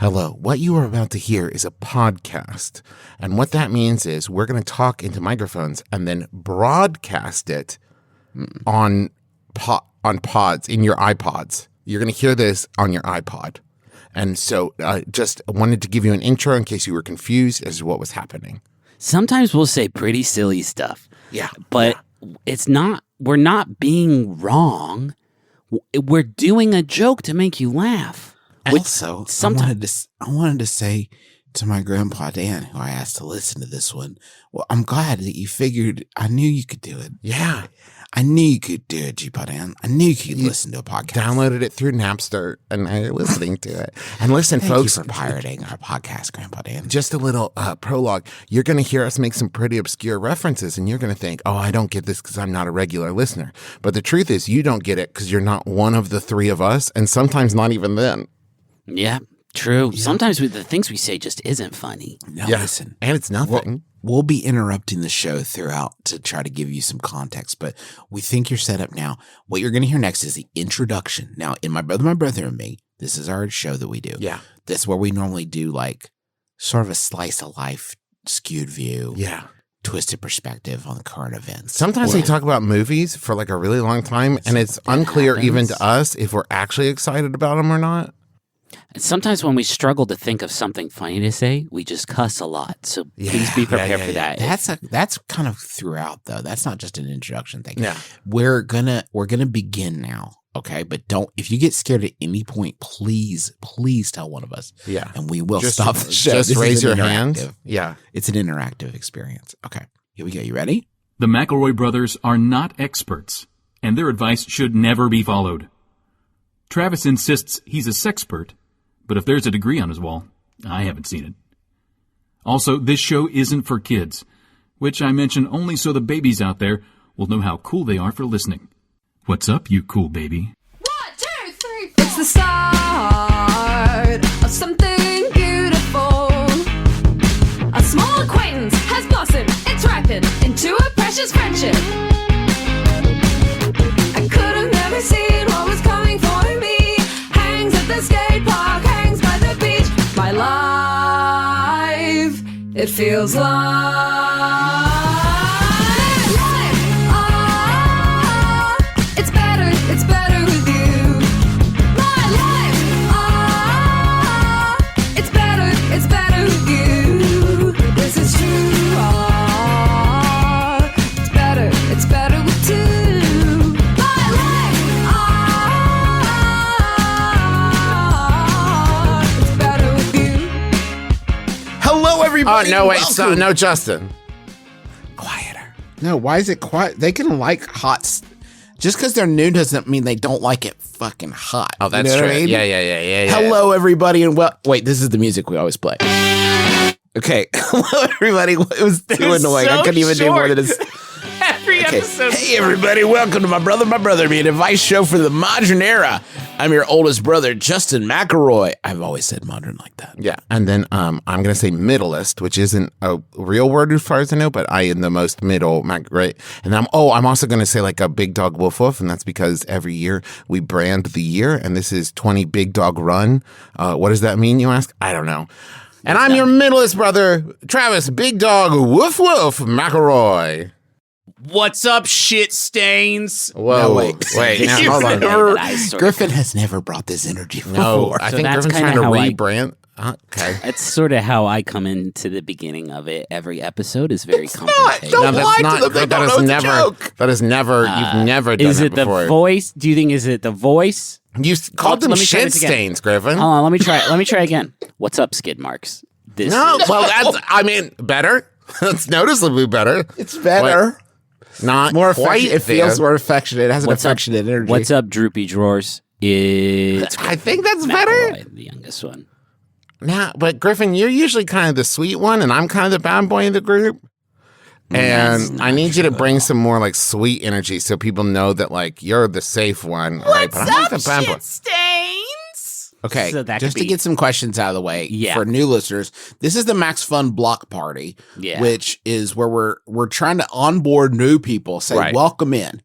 Hello. What you are about to hear is a podcast. And what that means is we're going to talk into microphones and then broadcast it on pods, in your iPods. You're going to hear this on your iPod. And so just wanted to give you an intro in case you were confused as to what was happening. Sometimes we'll say pretty silly stuff. Yeah. But it's not, we're not being wrong. We're doing a joke to make you laugh. Also, I wanted to say to my grandpa Dan, who I asked to listen to this one, well, I'm glad that you figured. I knew you could do it. Yeah. I knew you could do it, G-Pod Dan. I knew you could listen to a podcast. Downloaded it through Napster and I'm listening to it. And listen, Thank folks. you for pirating our podcast, Grandpa Dan. Just a little prologue. You're going to hear us make some pretty obscure references and you're going to think, oh, I don't get this because I'm not a regular listener. But the truth is you don't get it because you're not one of the three of us and sometimes not even then. Yeah, true. Yeah. Sometimes the things we say just isn't funny. No, listen. And it's nothing. We'll be interrupting the show throughout to try to give you some context, but we think you're set up now. What you're going to hear next is the introduction. Now, in My Brother and Me, this is our show that we do. Yeah. This is where we normally do like sort of a slice of life, skewed view. Yeah. Twisted perspective on current events. Sometimes they talk about movies for like a really long time, and it's unclear even to us if we're actually excited about them or not. Sometimes when we struggle to think of something funny to say, we just cuss a lot. So please be prepared for that. That's kind of throughout though. That's not just an introduction thing. Yeah. We're gonna begin now. Okay. But if you get scared at any point, please tell one of us. Yeah. And we will stop the show. Just raise your hand. Yeah. It's an interactive experience. Okay. Here we go. You ready? The McElroy brothers are not experts, and their advice should never be followed. Travis insists he's a sexpert, but if there's a degree on his wall, I haven't seen it. Also, this show isn't for kids, which I mention only so the babies out there will know how cool they are for listening. What's up, you cool baby? 1, 2, 3, 4. It's the start of something beautiful. A small acquaintance has blossomed, it's ripened into a precious friendship. I could have never seen what was coming for me. Hangs at the skate park, hangs by the beach. My life, it feels like it's better with you. My life, it's better with you. This is true. It's better with two. My life, it's better with you. Hello, everybody. Oh, no, wait. So, no, Justin. Quieter. No, why is it quiet? They can like hot. Just because they're new doesn't mean they don't like it fucking hot. Oh, that's you know true. What I mean? Yeah. Hello, everybody, and wait, this is the music we always play. Okay, hello, everybody. It was too annoying. I couldn't even do more than this. Every episode. Hey, everybody, welcome to My Brother, Me, an advice show for the modern era. I'm your oldest brother, Justin McElroy. I've always said modern like that. Yeah. And then I'm going to say middleist, which isn't a real word as far as I know, but I am the most middle, right? And I'm also going to say like a big dog woof woof. And that's because every year we brand the year. And this is 20 Big Dog Run. What does that mean, you ask? I don't know. And I'm your middleist brother, Travis Big Dog Woof Woof McElroy. What's up, shit stains? Whoa, no, wait. Now, hold on. Griffin has never brought this energy before. No, I think Griffin's trying to rebrand. Okay. That's sort of how I come into the beginning of it. Every episode is very complicated. Don't lie to them. They don't know it's a joke. That is never, you've never done is it that before. The voice? Do you think is it the voice? You called them shit stains, Griffin. Hold on, let me try again. What's up, skid marks? Well, that's, better. That's noticeably better. It's better. Not more quite. It feels more affectionate. It has an affectionate energy. What's up, droopy drawers? I think that's better. The youngest one. Nah, but Griffin, you're usually kind of the sweet one, and I'm kind of the bad boy in the group. And I need you to bring some more like sweet energy so people know that like you're the safe one. What's right? up, shit stains? Okay, So that just could to be- get some questions out of the way for new listeners, this is the Max Fun Block Party, which is where we're trying to onboard new people, say welcome in.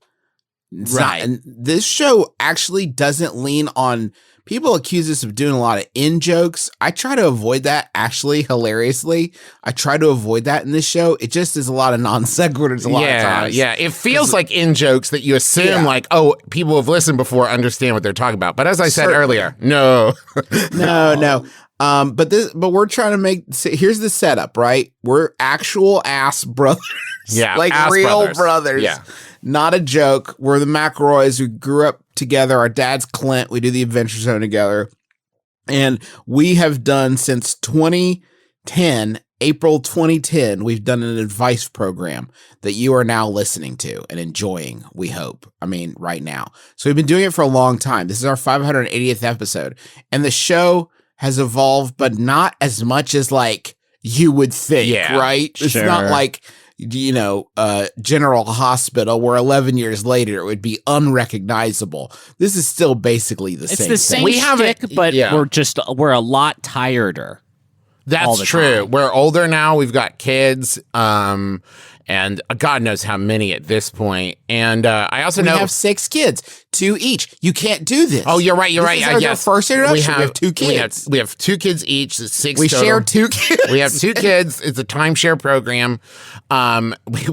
And this show actually doesn't lean on people accuse us of doing a lot of in-jokes. I try to avoid that, actually, hilariously. I try to avoid that in this show. It just is a lot of non-sequiturs a lot of times. Yeah, it feels like in-jokes that you assume like, oh, people who've listened before understand what they're talking about. But as I said earlier, no. No. But we're trying to here's the setup, right? We're actual ass brothers. Yeah, like ass real brothers. Yeah. Not a joke. We're the McElroys. We grew up together. Our dad's Clint. We do the Adventure Zone together. And we have done since 2010, April 2010, we've done an advice program that you are now listening to and enjoying, we hope. I mean, right now. So we've been doing it for a long time. This is our 580th episode. And the show has evolved, but not as much as like you would think, right? It's not like, General Hospital, where 11 years later it would be unrecognizable. This is still basically the same. It's the same shtick, but we're a lot tireder. That's true. Time. We're older now. We've got kids. And God knows how many at this point. And I also know we have 6 kids, 2 each. You can't do this. Oh, you're right. This is our first introduction. We have 2 kids. We have 2 kids each. 6. We total. share 2 kids. We have 2 kids. It's a timeshare program.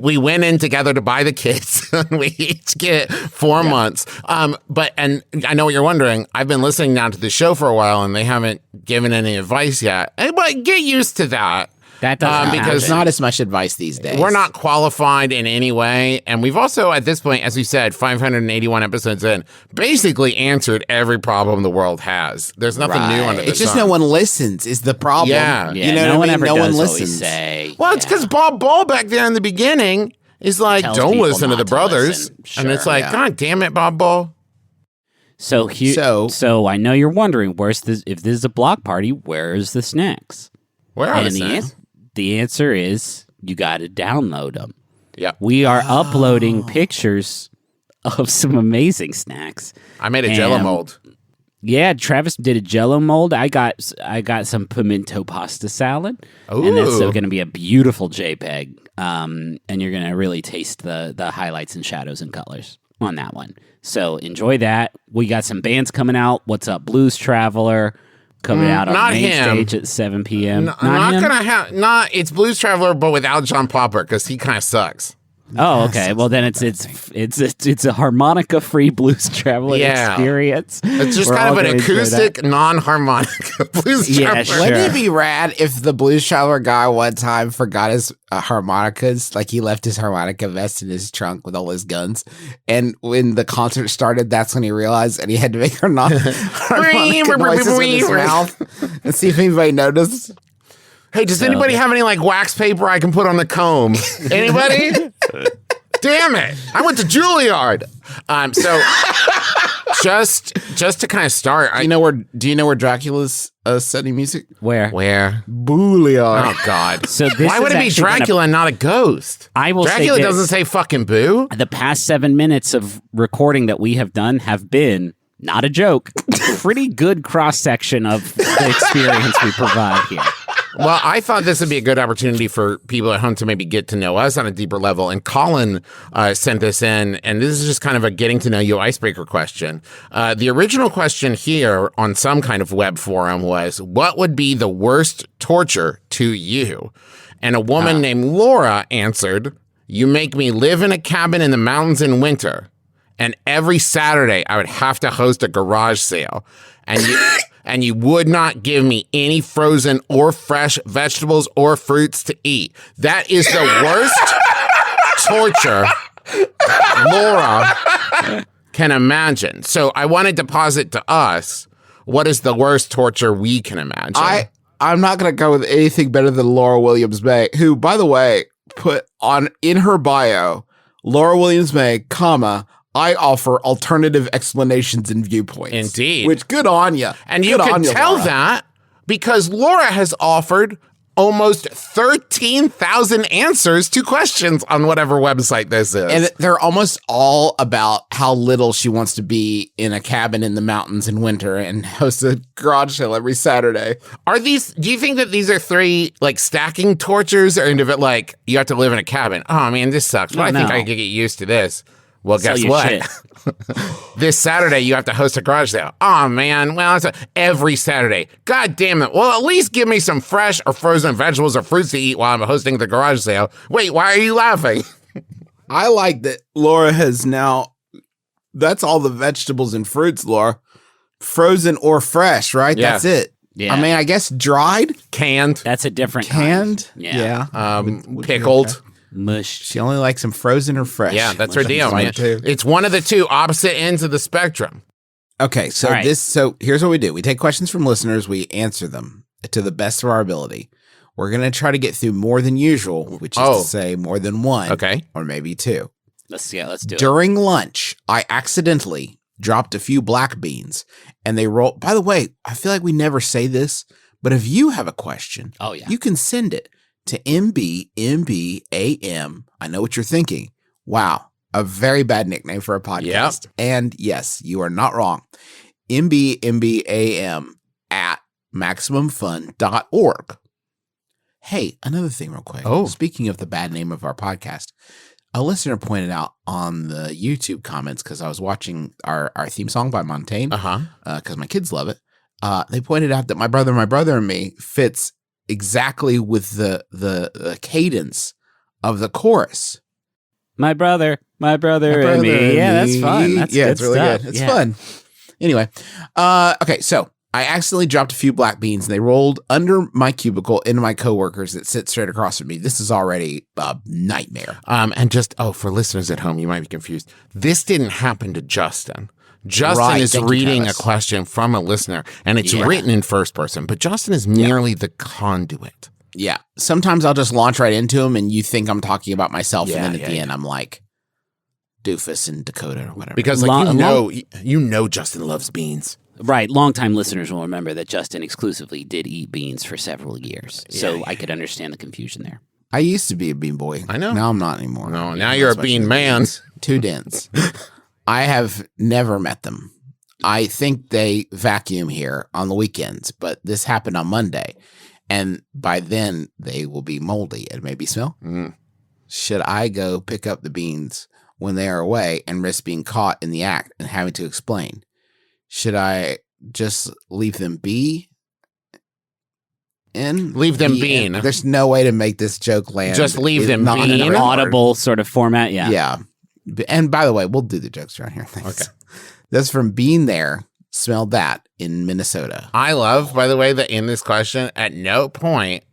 We went in together to buy the kids. We each get 4 months. But I know what you're wondering. I've been listening now to the show for a while, and they haven't given any advice yet. But get used to that. That doesn't because there's not as much advice these days. We're not qualified in any way. And we've also, at this point, as we said, 581 episodes in, basically answered every problem the world has. There's nothing new under the sun. It's just no one listens is the problem. Yeah. You know no what one I mean? ever No does one what we listens. say. Well, it's because Bob Ball back there in the beginning is like, Tells don't people listen to not the to brothers. listen. And it's Sure, like, God damn it, Bob Ball. So I know you're wondering, if this is a block party, where's the snacks? Where are the snacks? The answer is you got to download them. Yeah. We are uploading pictures of some amazing snacks. I made a Jell-O mold. Yeah, Travis did a Jell-O mold. I got some pimento pasta salad. Ooh. And that's going to be a beautiful JPEG. And you're going to really taste the highlights and shadows and colors on that one. So enjoy that. We got some bands coming out. What's Up Blues Traveler coming out on main stage at 7 p.m. It's Blues Traveler, but without John Popper, because he kind of sucks. Oh, okay. Well, then it's a harmonica-free Blues Traveler experience. It's just kind of an acoustic, non-harmonica Blues Traveler. Sure. Wouldn't it be rad if the Blues Traveler guy one time forgot his harmonicas? Like he left his harmonica vest in his trunk with all his guns. And when the concert started, that's when he realized, and he had to make harmonica noises with his mouth and see if anybody noticed. Hey, does anybody have any like wax paper I can put on the comb? Anybody? Damn it! I went to Juilliard. So just to kind of start, do you know where Dracula's studying music? Where? Juilliard. Oh God! So this why would it be Dracula and not a ghost? I will Dracula say this. doesn't say fucking boo. The past 7 minutes of recording that we have done have been, not a joke, pretty good cross section of the experience we provide here. Well, I thought this would be a good opportunity for people at home to maybe get to know us on a deeper level. And Colin sent this in, and this is just kind of a getting to know you icebreaker question. The original question here on some kind of web forum was, what would be the worst torture to you? And a woman named Laura answered, you make me live in a cabin in the mountains in winter. And every Saturday I would have to host a garage sale. And you would not give me any frozen or fresh vegetables or fruits to eat. That is the worst torture Laura can imagine. So I wanted to posit to us, what is the worst torture we can imagine? I'm not going to go with anything better than Laura Williams May, who, by the way, put on in her bio, Laura Williams May, I offer alternative explanations and viewpoints. Indeed. Which, good on you. And you can tell Laura. that because Laura has offered almost 13,000 answers to questions on whatever website this is. And they're almost all about how little she wants to be in a cabin in the mountains in winter and host a garage sale every Saturday. Do you think that these are 3 like stacking tortures, or into it like you have to live in a cabin? Oh man, this sucks. But I think I could get used to this. Well, Sell guess your what? shit. This Saturday, you have to host a garage sale. Oh, man. Well, it's every Saturday. God damn it. Well, at least give me some fresh or frozen vegetables or fruits to eat while I'm hosting the garage sale. Wait, why are you laughing? I like that Laura has now, that's all the vegetables and fruits, Laura. Frozen or fresh, right? Yeah. That's it. Yeah. I mean, I guess dried, Canned, That's a different canned. kind. Yeah. Would be pickled. okay. Mush. She only likes them frozen or fresh. Yeah, that's her Which deal, is fine, man. too. It's one of the two opposite ends of the spectrum. Okay, so All right. so here's what we do. We take questions from listeners, we answer them to the best of our ability. We're going to try to get through more than usual, which is to say more than one. Okay. Or maybe two. Let's do it. During lunch, I accidentally dropped a few black beans and they rolled. By the way, I feel like we never say this, but if you have a question, Oh, yeah. you can send it to MBMBaM. I know what you're thinking. Wow, a very bad nickname for a podcast. Yep. And yes, you are not wrong. MBMBaM at MaximumFun.org. Hey, another thing real quick. Oh. Speaking of the bad name of our podcast, a listener pointed out on the YouTube comments, because I was watching our theme song by Montaigne, because my kids love it. They pointed out that My Brother and Me fits exactly with the cadence of the chorus. My brother and me. Yeah, that's fun. That's yeah, good it's really stuff. good. It's Yeah. fun. Anyway, okay, so I accidentally dropped a few black beans and they rolled under my cubicle into my coworkers that sit straight across from me. This is already a nightmare. And just, for listeners at home, you might be confused. This didn't happen to Justin. Justin Right, is thank you, reading a Travis. question from a listener, and it's written in first person, but Justin is merely the conduit. Yeah. Sometimes I'll just launch right into them and you think I'm talking about myself. Yeah, And then at yeah, the yeah. end, I'm like Doofus and Dakota or whatever. Because you know Justin loves beans. Right. Longtime listeners will remember that Justin exclusively did eat beans for several years. So I could understand the confusion there. I used to be a bean boy. I know. Now I'm not anymore. No, now you're a Especially bean man. Too dense. I have never met them. I think they vacuum here on the weekends, but this happened on Monday. And by then they will be moldy and maybe smell. Should I go pick up the beans when they are away and risk being caught in the act and having to explain? Should I just leave them be? Leave them being. There's no way to make this joke land. Just leave It's them not being. in An the audible sort of format. Yeah. Yeah. And by the way, we'll do the jokes around here. Thanks. Okay. That's from Being There, Smelled That in Minnesota. I love, by the way, that in this question, at no point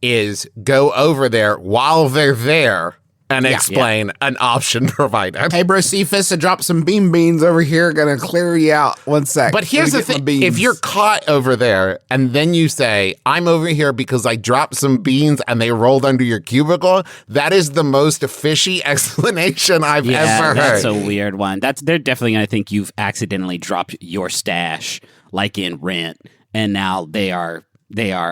is go over there while they're there and explain an option provided. Hey, bro, Cephas, I dropped some beans over here. Gonna clear you out. One sec. But here's the Let me get my thing. beans. If you're caught over there and then you say, I'm over here because I dropped some beans and they rolled under your cubicle, that is the most fishy explanation I've ever heard. That's a weird one. They're definitely going to think you've accidentally dropped your stash, like in Rent, and now they are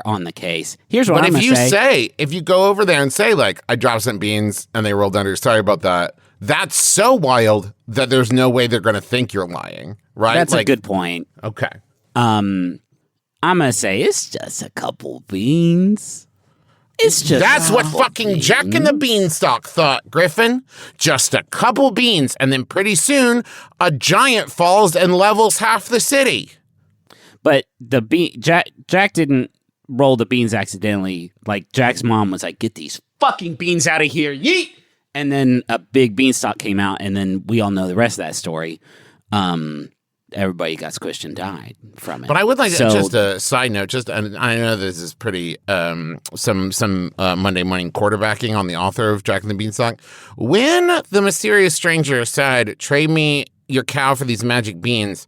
on the case. Here's what But I'm if going to you say. if you go over there and say, like, I dropped some beans and they rolled under, sorry about that, that's so wild that there's no way they're going to think you're lying, right? That's a good point. Okay. I'm going to say it's just a couple beans. It's just That's a what couple fucking Jack and the Beanstalk thought, Griffin. Just a couple beans, and then pretty soon, a giant falls and levels half the city. But Jack didn't roll the beans accidentally. Like, Jack's mom was like, get these fucking beans out of here, yeet! And then a big beanstalk came out, and then we all know the rest of that story. Everybody got squished and died from it. But I would like So- just a side note. And I know this is pretty some Monday morning quarterbacking on the author of Jack and the Beanstalk. When the mysterious stranger said, "Trade me your cow for these magic beans,"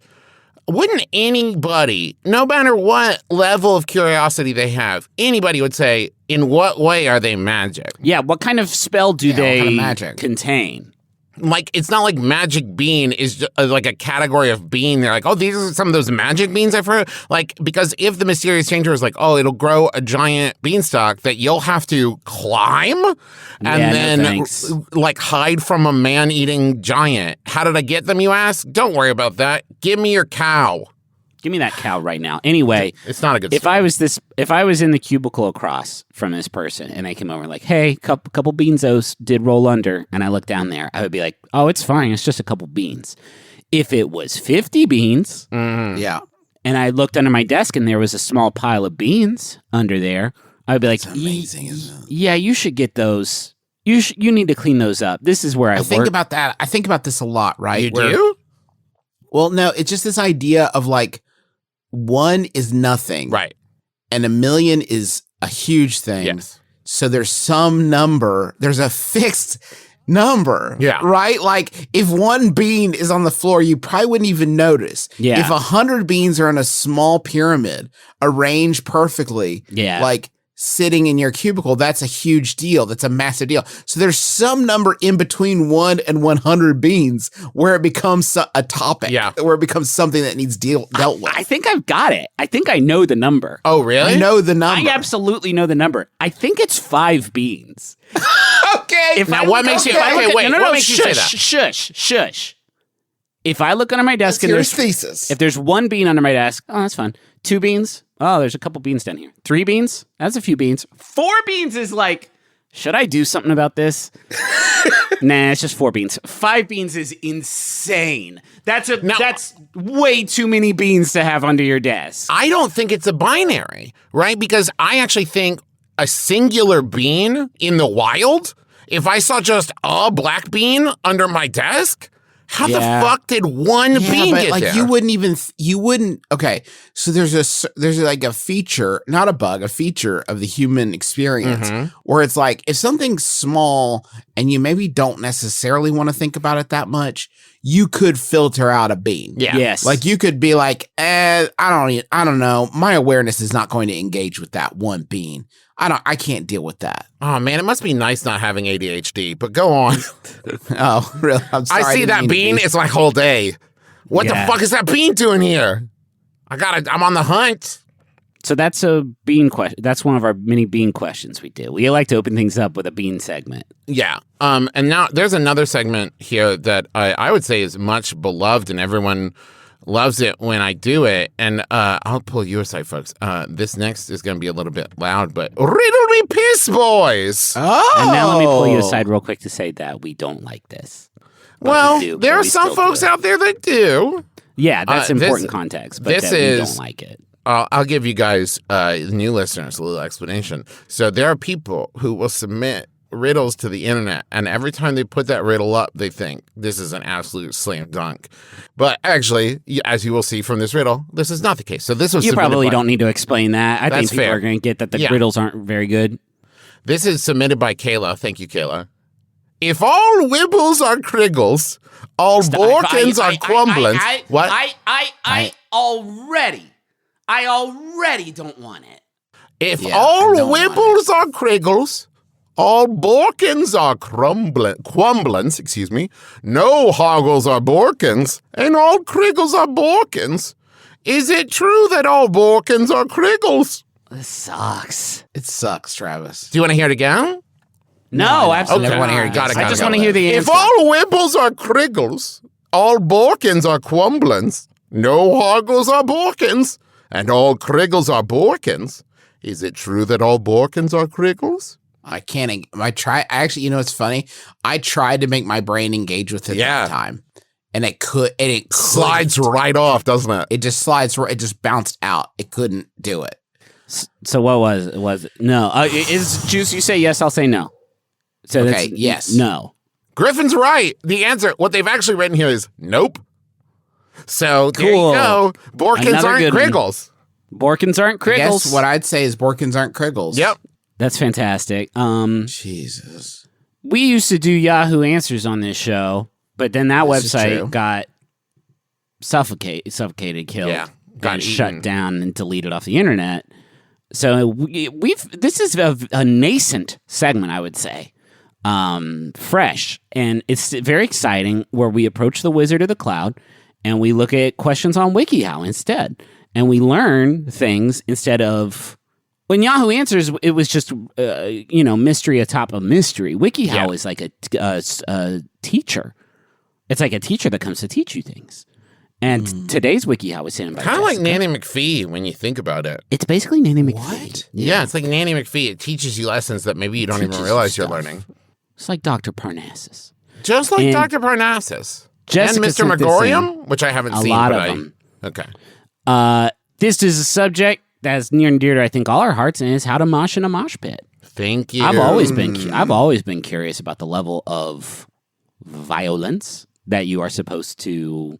wouldn't anybody, no matter what level of curiosity they have, anybody would say, "In what way are they magic?" Yeah, what kind of spell do what they kind of magic? contain? Like, it's not like magic bean is just, like a category of bean. They're like, oh, these are some of those magic beans I've heard. Like, because if the mysterious stranger is like, oh, it'll grow a giant beanstalk that you'll have to climb and Yeah, no then thanks. like hide from a man-eating giant. How did I get them, you ask? Don't worry about that. Give me your cow. Give me that cow right now. Anyway, It's not a good if story. I was in the cubicle across from this person and they came over like, hey, couple beanzos did roll under, and I looked down there, I would be like, oh, it's fine. It's just a couple beans. If it was 50 beans Yeah. and I looked under my desk and there was a small pile of beans under there, I'd be like, It's amazing, isn't it? yeah, you should get those. You need to clean those up. This is where I think work. about that. I think about this a lot, right? You do? Well, no, it's just this idea of like 1 is nothing. Right. And 1,000,000 is a huge thing. Yes. So there's some number, there's a fixed number. Yeah. Right? Like if 1 bean is on the floor, you probably wouldn't even notice. Yeah. If 100 beans are in a small pyramid, arranged perfectly, Yeah. like sitting in your cubicle, that's a huge deal. That's a massive deal. So there's some number in between 1 and 100 beans where it becomes a topic. Yeah. Where it becomes something that needs dealt with. I think I've got it. I think I know the number. Oh, really? I know the number. I absolutely know the number. I think it's 5 beans. Okay. Now, what makes you- okay, wait, what makes you say that? Shush. If I look under my desk and Here's there's thesis. if there's 1 bean under my desk, oh, that's fine. 2 beans, oh, there's a couple beans down here. 3 beans, that's a few beans. 4 beans is like, should I do something about this? Nah, it's just 4 beans. 5 beans is insane. That's way too many beans to have under your desk. I don't think it's a binary, right? Because I actually think a singular bean in the wild, if I saw just a black bean under my desk, how Yeah. the fuck did one bean but get like there? you wouldn't. Okay, so there's like a feature, not a bug, a feature of the human experience where it's like if something's small and you maybe don't necessarily want to think about it that much, you could filter out a bean. Yeah. Yes. Like you could be like, I don't know. My awareness is not going to engage with that 1 bean. I can't deal with that. Oh, man, it must be nice not having ADHD, but go on. Oh, really? I'm sorry. I see didn't that mean to bean, be- it's my whole day. What Yeah. the fuck is that bean doing here? I'm on the hunt. So that's a bean question. That's one of our many bean questions we do. We like to open things up with a bean segment. Yeah. And now there's another segment here that I would say is much beloved and everyone loves it when I do it. And I'll pull you aside, folks. This next is going to be a little bit loud, but Riddle Me Piss Boys. Oh. And now let me pull you aside real quick to say that we don't like this. But Well, we do, there but are we some still do folks it. out there that do. Yeah, that's this- important context, but this that we is- don't like it. I'll give you guys, new listeners, a little explanation. So there are people who will submit riddles to the internet, and every time they put that riddle up, they think this is an absolute slam dunk. But actually, as you will see from this riddle, this is not the case. So this was You submitted probably by- don't need to explain that. I think That's people fair. are going to get that the Yeah. riddles aren't very good. This is submitted by Kayla. Thank you, Kayla. If all Wibbles are Kriggles, all Borkins are Crumblins. What? I already don't want it. If Yeah, all I don't want Wibbles are Kriggles, all Borkins are Crumblins, excuse me, no Hoggles are Borkins, and all Kriggles are Borkins, is it true that all Borkins are Kriggles? This sucks. It sucks, Travis. Do you want to hear it again? No, absolutely Okay. not. Wanna hear it. Got it, I got just it, want to got hear it. the If answer. all Wibbles are Kriggles, all Borkins are Crumblins, no Hoggles are Borkins, and all Kriggles are Borkins, is it true that all Borkins are Kriggles? I can't. Actually, you know, it's funny. I tried to make my brain engage with it Yeah. that time, and it could. Slides right off, doesn't it? It just slides. It just bounced out. It couldn't do it. So what was it? Was it? No. Is Juice, you say yes, I'll say no. So Okay, that's- yes. No. Griffin's right. The answer, what they've actually written here is nope. So there Cool. you go. Borkins Another aren't good one. Kriggles. Borkins aren't I guess Kriggles. what I'd say is Borkins aren't Kriggles. Yep. That's fantastic. Jesus. We used to do Yahoo Answers on this show, but then that This is true. website got suffocated, killed, Yeah, got got shut eaten. down and deleted off the internet. So this is a nascent segment, I would say, fresh, and it's very exciting. Where we approach the Wizard of the Cloud and we look at questions on WikiHow instead, and we learn things instead of. When Yahoo Answers, it was just mystery atop of mystery. WikiHow Yeah. is like a teacher. It's like a teacher that comes to teach you things. And today's WikiHow was hidden by Kind of like Jessica. Nanny McPhee when you think about it. It's basically Nanny McPhee. What? Yeah, it's like Nanny McPhee. It teaches you lessons that maybe you don't even realize you're learning. It's like Dr. Parnassus. Just like And Dr. Parnassus. Jessica and Mr. sent this Megorium, which I haven't A seen. lot but of them. Okay. This is a subject that's near and dear to, I think, all our hearts, and is how to mosh in a mosh pit. Thank you. I've always been curious about the level of violence that you are supposed to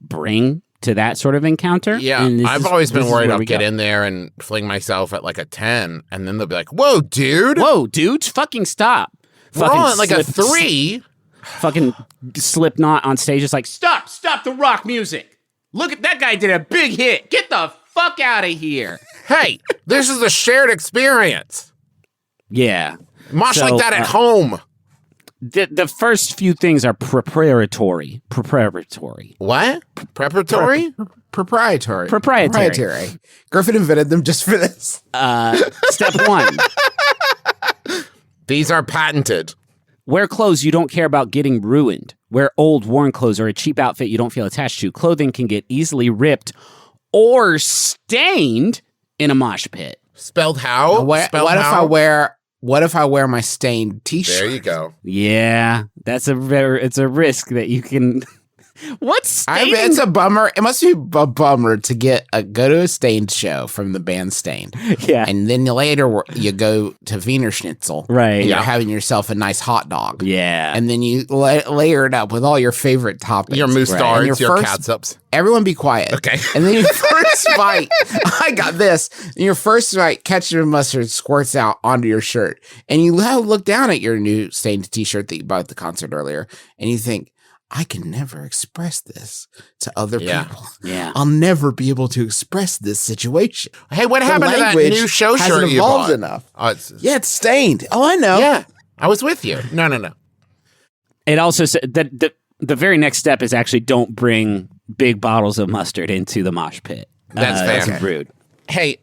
bring to that sort of encounter. Yeah, And I've always been worried I'll get in. in there and fling myself at like a 10, and then they'll be like, whoa, dude. Whoa, dude, fucking stop. We're Fucking on at like a slip- 3. Fucking Slipknot on stage is like, stop the rock music. Look at that guy did a big hit. Get the fuck out of here. Hey, this is a shared experience. Yeah. Mosh So, like that at home. The first few things are preparatory. What? Preparatory? Proprietary. Proprietary. Griffin invented them just for this. Step 1. These are patented. Wear clothes you don't care about getting ruined. Wear old, worn clothes or a cheap outfit you don't feel attached to. Clothing can get easily ripped or stained in a mosh pit. Spelled how? What if I wear my stained t-shirt? There you go. Yeah, it's a risk that you can. What's staining? It's a bummer. It must be a bummer to go to a Stained show from the band Stained. Yeah. And then later you go to Wiener Schnitzel. Right. And you're Yeah. having yourself a nice hot dog. Yeah. And then you layer it up with all your favorite toppings. Your mustards, And your catsups. Everyone be quiet. Okay. And then your first bite, I got this. And your first bite, ketchup and mustard squirts out onto your shirt. And you look down at your new Stained t-shirt that you bought at the concert earlier. And you think, I can never express this to other people. Yeah. I'll never be able to express this situation. Hey, what The happened to that language new show hasn't shirt you evolved bought? enough. Oh, Yeah, it's stained. Oh, I know. yeah. I was with you. No. It also said that the very next step is actually don't bring big bottles of mustard into the mosh pit. That's fair. That's rude. Hey,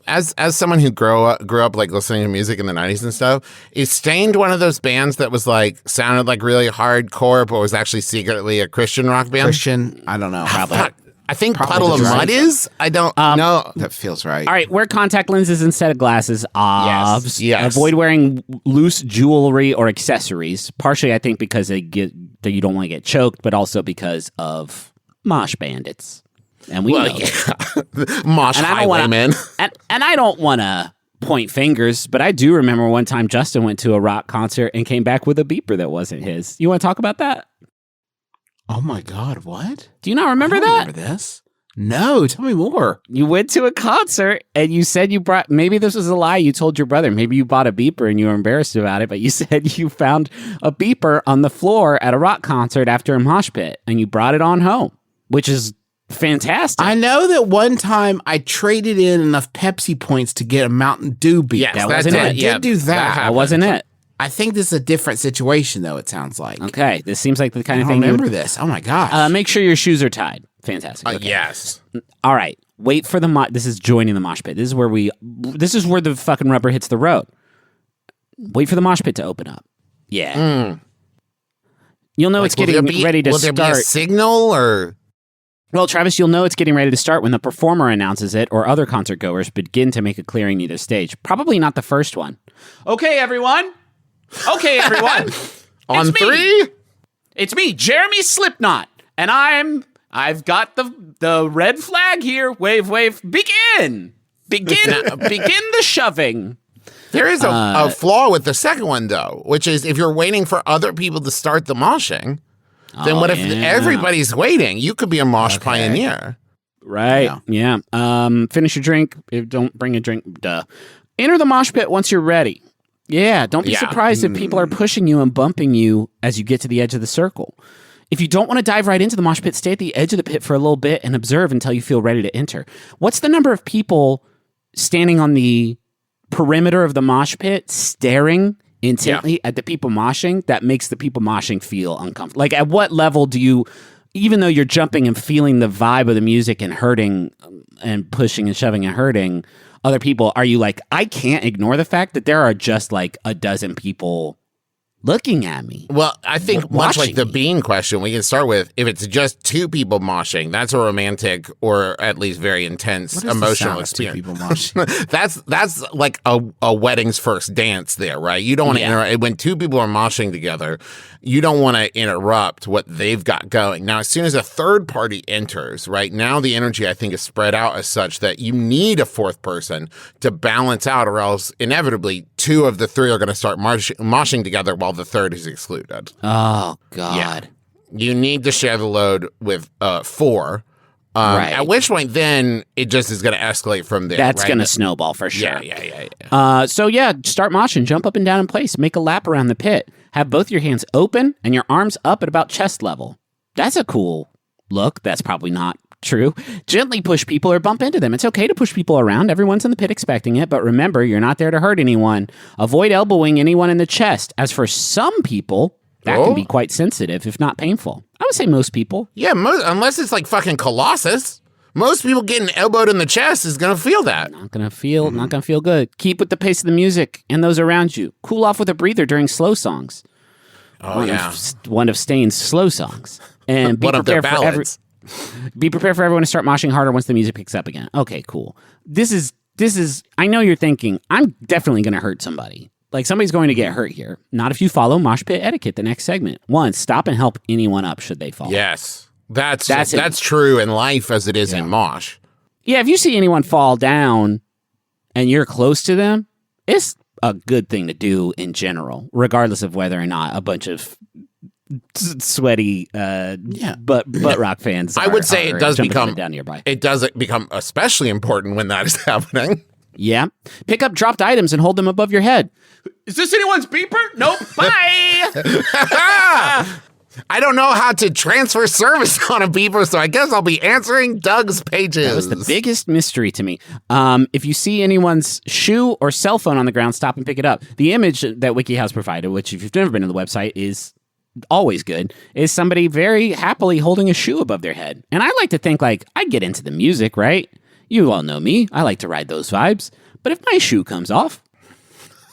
as someone who grew up like listening to music in the 90s and stuff, is Stained one of those bands that was like sounded like really hardcore, but was actually secretly a Christian rock band? Christian, I don't know. Fuck. I think Probably Puddle of the Mud right. is. I don't know. That feels right. All right, wear contact lenses instead of glasses. Obs. Yes. Avoid wearing loose jewelry or accessories. Partially, I think, because that you don't want to get choked, but also because of mosh bandits. And we know that. Mosh And I don't wanna- highwaymen. And I don't want to point fingers, but I do remember one time Justin went to a rock concert and came back with a beeper that wasn't his. You want to talk about that? Oh my God, what? Do you not remember I don't that? Remember this? No, tell me more. You went to a concert and you said you brought, maybe this was a lie. You told your brother, maybe you bought a beeper and you were embarrassed about it, but you said you found a beeper on the floor at a rock concert after a mosh pit and you brought it on home, which is fantastic. I know that one time I traded in enough Pepsi points to get a Mountain Dew beer. Yes, That that's wasn't it. it. I Yeah, did do that. that happened. wasn't it. I think this is a different situation, though, it sounds like. Okay, this seems like the I kind of don't thing you remember would, this. Oh my gosh. make sure your shoes are tied. Fantastic. Okay. Yes. All right. Wait for the this is joining the mosh pit. This is where the fucking rubber hits the road. Wait for the mosh pit to open up. Yeah. You'll know it's Will there getting be- ready to will there be a start. signal or? Well, Travis, you'll know it's getting ready to start when the performer announces it or other concert goers begin to make a clearing near the stage. Probably not the first one. Okay, everyone. On It's me. 3? It's me, Jeremy Slipknot, and I've got the red flag here. Wave, wave. Begin the shoving. There is a flaw with the second one, though, which is if you're waiting for other people to start the moshing, then what if everybody's waiting? You could be a mosh pioneer. Right. Yeah. Finish your drink. Don't bring a drink. Duh. Enter the mosh pit once you're ready. Yeah. Don't be Yeah. surprised if people are pushing you and bumping you as you get to the edge of the circle. If you don't want to dive right into the mosh pit, stay at the edge of the pit for a little bit and observe until you feel ready to enter. What's the number of people standing on the perimeter of the mosh pit staring intently at the people moshing that makes the people moshing feel uncomfortable? Like, at what level do you, even though you're jumping and feeling the vibe of the music and hurting and pushing and shoving and hurting other people, are you like, I can't ignore the fact that there are just like a dozen people looking at me. Well, I think much like Watching the me. bean question, we can start with if it's just two people moshing, that's a romantic or at least very intense What is the emotional sound of two experience. people moshing? That's like a wedding's first dance there, right? You don't want to interrupt. When two people are moshing together, you don't want to interrupt what they've got going. Now, as soon as a third party enters, right, now the energy, I think, is spread out as such that you need a fourth person to balance out, or else inevitably two of the three are going to start moshing together while the third is excluded. Oh, God. You need to share the load with four. Right. At which point, then it just is going to escalate from there. That's right? going to snowball for sure. Yeah. So start moshing, jump up and down in place, make a lap around the pit. Have both your hands open and your arms up at about chest level. That's a cool look. That's probably not true. Gently push people or bump into them. It's okay to push people around. Everyone's in the pit expecting it, but remember, you're not there to hurt anyone. Avoid elbowing anyone in the chest. As for some people, that can be quite sensitive, if not painful. I would say most people. Yeah, unless it's like fucking Colossus. Most people getting elbowed in the chest is going to feel that. Not gonna feel good. Keep with the pace of the music and those around you. Cool off with a breather during slow songs. One of Stain's slow songs. And be One of their prepared for ballads. be prepared for everyone to start moshing harder once the music picks up again. Okay, cool. This is I know you're thinking, I'm definitely gonna hurt somebody. Like somebody's going to get hurt here. Not if you follow mosh pit etiquette, the next segment. 1, stop and help anyone up should they fall. Yes. That's true in life as it is in mosh. Yeah, if you see anyone fall down and you're close to them, it's a good thing to do in general, regardless of whether or not a bunch of sweaty butt rock fans I would say are it does jumping up become and down nearby. It does become especially important when that is happening. Yeah. Pick up dropped items and hold them above your head. Is this anyone's beeper? Nope. Bye. I don't know how to transfer service on a beeper, so I guess I'll be answering Doug's pages. That was the biggest mystery to me. If you see anyone's shoe or cell phone on the ground, stop and pick it up. The image that WikiHouse provided, which if you've never been to the website is always good, is somebody very happily holding a shoe above their head. And I like to think like, I get into the music, right? You all know me. I like to ride those vibes. But if my shoe comes off,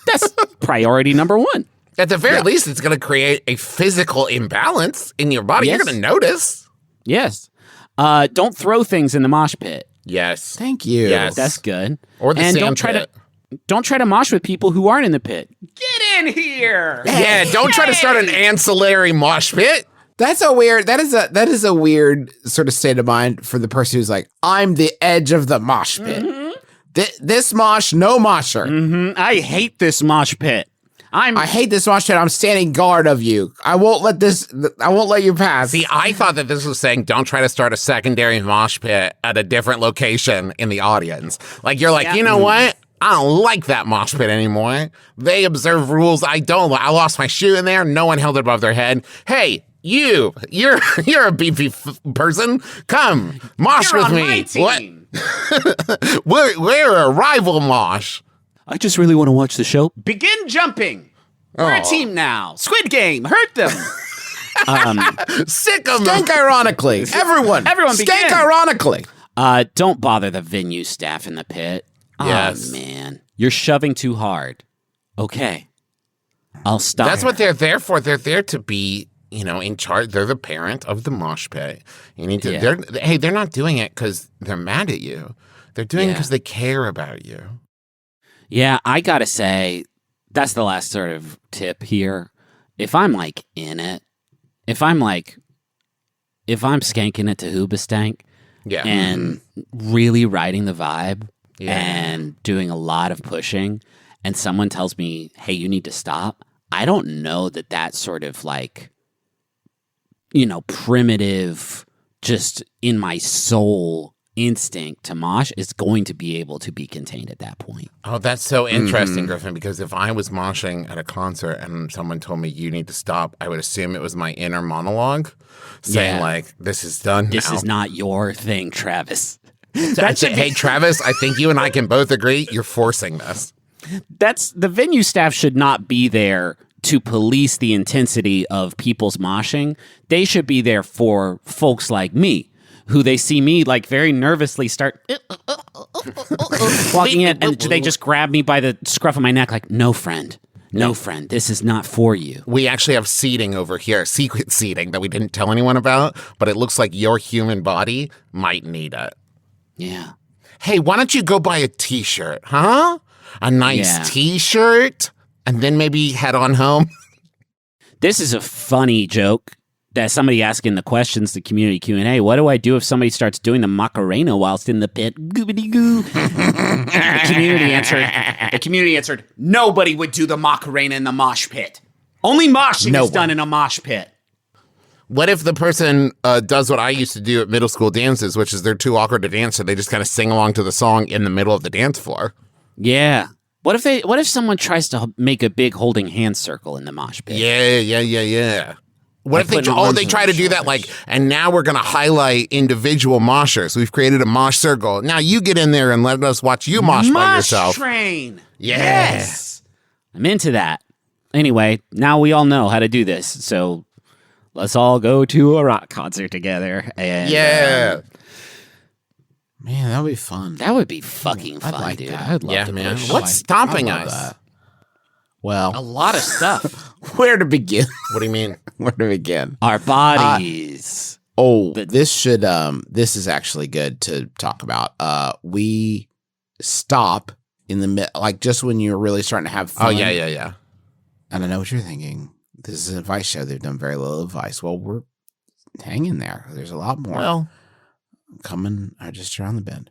that's priority number 1. At the very least, it's going to create a physical imbalance in your body. Yes. You're going to notice. Yes. Don't throw things in the mosh pit. Yes. Thank you. Yes. That's good. Or the and sand pit. Don't try to mosh with people who aren't in the pit. Get in here. Yeah, don't try to start an ancillary mosh pit. That is a weird sort of state of mind for the person who's like, I'm the edge of the mosh pit. This mosh, no mosher. I hate this mosh pit. I hate this mosh pit. I'm standing guard of you. I won't let you pass. See, I thought that this was saying don't try to start a secondary mosh pit at a different location in the audience. Like, you're like, you know what? I don't like that mosh pit anymore. They observe rules I don't. I lost my shoe in there. No one held it above their head. Hey, you're a beefy person. Come, mosh with me. What? we're a rival mosh. I just really want to watch the show. Begin jumping. We're a team now. Squid Game. Hurt them. Sick of them. Skank ironically. Everyone begin. skank ironically. Don't bother the venue staff in the pit. Yes. Oh, man. You're shoving too hard. Okay. I'll stop. That's what they're there for. They're there to be, in charge. They're the parent of the mosh pit. You need to. Yeah. They're not doing it because they're mad at you. They're doing it because they care about you. Yeah, I gotta say, that's the last sort of tip here. If I'm like in it, if I'm skanking it to Hoobastank and really riding the vibe and doing a lot of pushing, and someone tells me, hey, you need to stop, I don't know that sort of like, primitive, just in my soul instinct to mosh is going to be able to be contained at that point. Oh, that's so interesting, Griffin, because if I was moshing at a concert and someone told me you need to stop, I would assume it was my inner monologue saying like, this is done This now. is not your thing, Travis. Hey, Travis, I think you and I can both agree you're forcing this. The venue staff should not be there to police the intensity of people's moshing. They should be there for folks like me, who they see me like very nervously start walking in, and they just grab me by the scruff of my neck like, no, friend, No, friend, this is not for you. We actually have seating over here, secret seating that we didn't tell anyone about, but it looks like your human body might need it. Yeah. Hey, why don't you go buy a t-shirt, huh? A nice t-shirt, and then maybe head on home. This is a funny joke that somebody asked in the questions, the community Q&A. What do I do if somebody starts doing the Macarena whilst in the pit? Goobity-goo. The community answered, nobody would do the Macarena in the mosh pit. Only moshing is done in a mosh pit. What if the person does what I used to do at middle school dances, which is they're too awkward to dance, so they just kind of sing along to the song in the middle of the dance floor? Yeah. What if someone tries to make a big holding hand circle in the mosh pit? Yeah. What Like if they try to do that, and now we're going to highlight individual moshers. We've created a mosh circle. Now you get in there and let us watch you mosh by yourself. Train. Yeah. Yes. I'm into that. Anyway, now we all know how to do this. So let's all go to a rock concert together. And, Man, that would be fun. that would be fucking fun, like dude. that. I'd love Yeah, to man. push. What's stopping I love us? that. Well, A lot of stuff. where to begin? What do you mean? Where to begin? Our bodies. This is actually good to talk about. We stop in the mid, like just when you're really starting to have fun. Oh, yeah. And I know what you're thinking. This is an advice show. They've done very little advice. Well, we're hanging there. There's a lot more Well, coming just around the bend.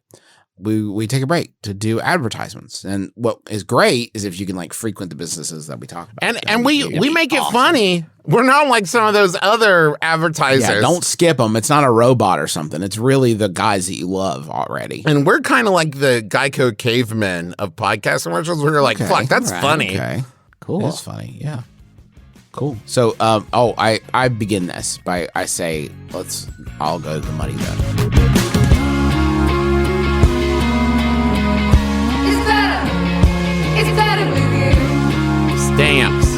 We take a break to do advertisements. And what is great is if you can like frequent the businesses that we talk about. and we make it funny. We're not like some of those other advertisers. Yeah, don't skip them. It's not a robot or something. It's really the guys that you love already. And we're kind of like the Geico cavemen of podcast commercials. We're like, fuck, that's funny. Okay. Cool. It's funny. Yeah. Cool. So, I begin this by I say, I'll go to the money then. It's better with you. Stamps.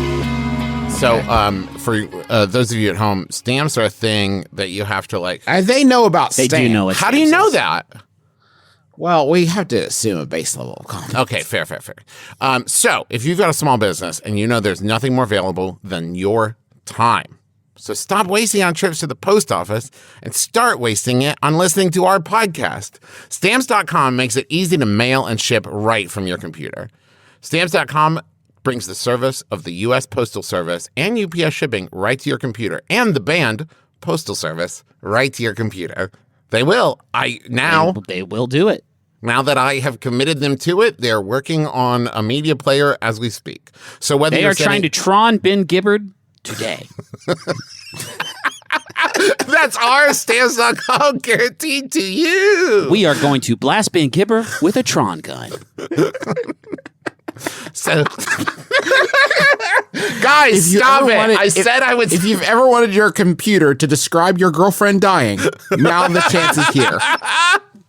So, for those of you at home, stamps are a thing that you have to like. They know about They stamps. do know what How do you know stamps is. that? Well, we have to assume a base level of confidence. Okay, fair. So, if you've got a small business and you know there's nothing more valuable than your time, so stop wasting on trips to the post office and start wasting it on listening to our podcast. Stamps.com makes it easy to mail and ship right from your computer. Stamps.com brings the service of the U.S. Postal Service and UPS shipping right to your computer, and the banned Postal Service right to your computer. They will. They will do it. Now that I have committed them to it, they're working on a media player as we speak. So whether They you're are trying to Tron Ben Gibbard today. that's our Stamps.com guaranteed to you. We are going to blast Ben Gibber with a Tron gun. So, guys, stop it! I said I would. If you've ever wanted your computer to describe your girlfriend dying, now the chance is here.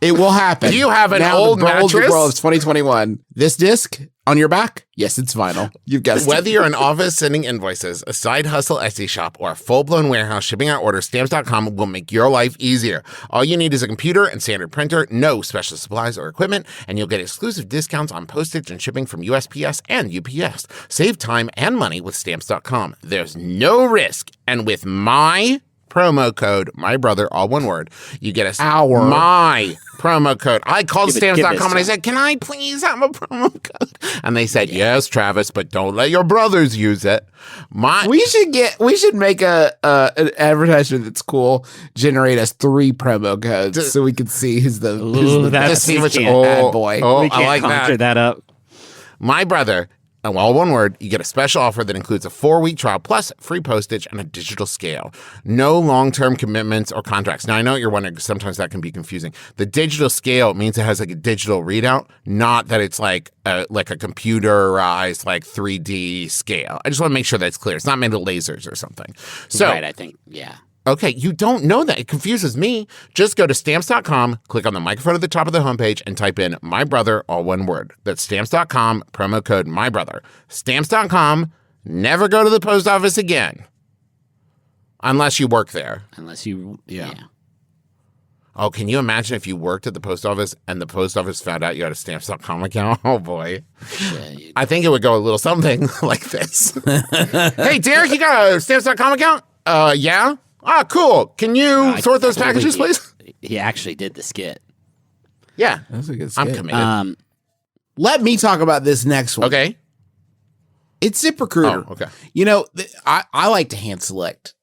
It will happen. Do you have an old the mattress? world is 2021. This disc on your back? Yes, it's vinyl. You've guessed Whether you're an office sending invoices, a side hustle Etsy shop, or a full-blown warehouse shipping out orders, Stamps.com will make your life easier. All you need is a computer and standard printer, no special supplies or equipment, and you'll get exclusive discounts on postage and shipping from USPS and UPS. Save time and money with Stamps.com. There's no risk, and with my promo code, my brother, all one word, you get my promo code. I called Stamps.com and I said, can I please have a promo code? And they said, yes, Travis, but don't let your brothers use it. We should make an advertisement that's cool. Generate us 3 promo codes so we can see who's the that's bad boy. We can't I like conjure that up. My brother, all one word, you get a special offer that includes a 4-week trial plus free postage and a digital scale. No long-term commitments or contracts. Now, I know what you're wondering, sometimes that can be confusing. The digital scale means it has like a digital readout, not that it's like a computerized like 3D scale. I just want to make sure that's clear. It's not made of lasers or something. So, Right, I think, yeah. Okay, you don't know that. It confuses me. Just go to Stamps.com, click on the microphone at the top of the homepage, and type in my brother, all one word. That's Stamps.com, promo code my brother. Stamps.com, never go to the post office again. Unless you work there. Unless you, yeah. Oh, can you imagine if you worked at the post office and the post office found out you had a Stamps.com account? Oh, boy. Shit. I think it would go a little something like this. Hey, Derek, you got a Stamps.com account? Yeah? Ah, cool. Can you sort those packages, please? He actually did the skit. Yeah. That's a good I'm skit. committed. Let me talk about this next one. Okay. It's ZipRecruiter. Oh, okay. You know, I like to hand select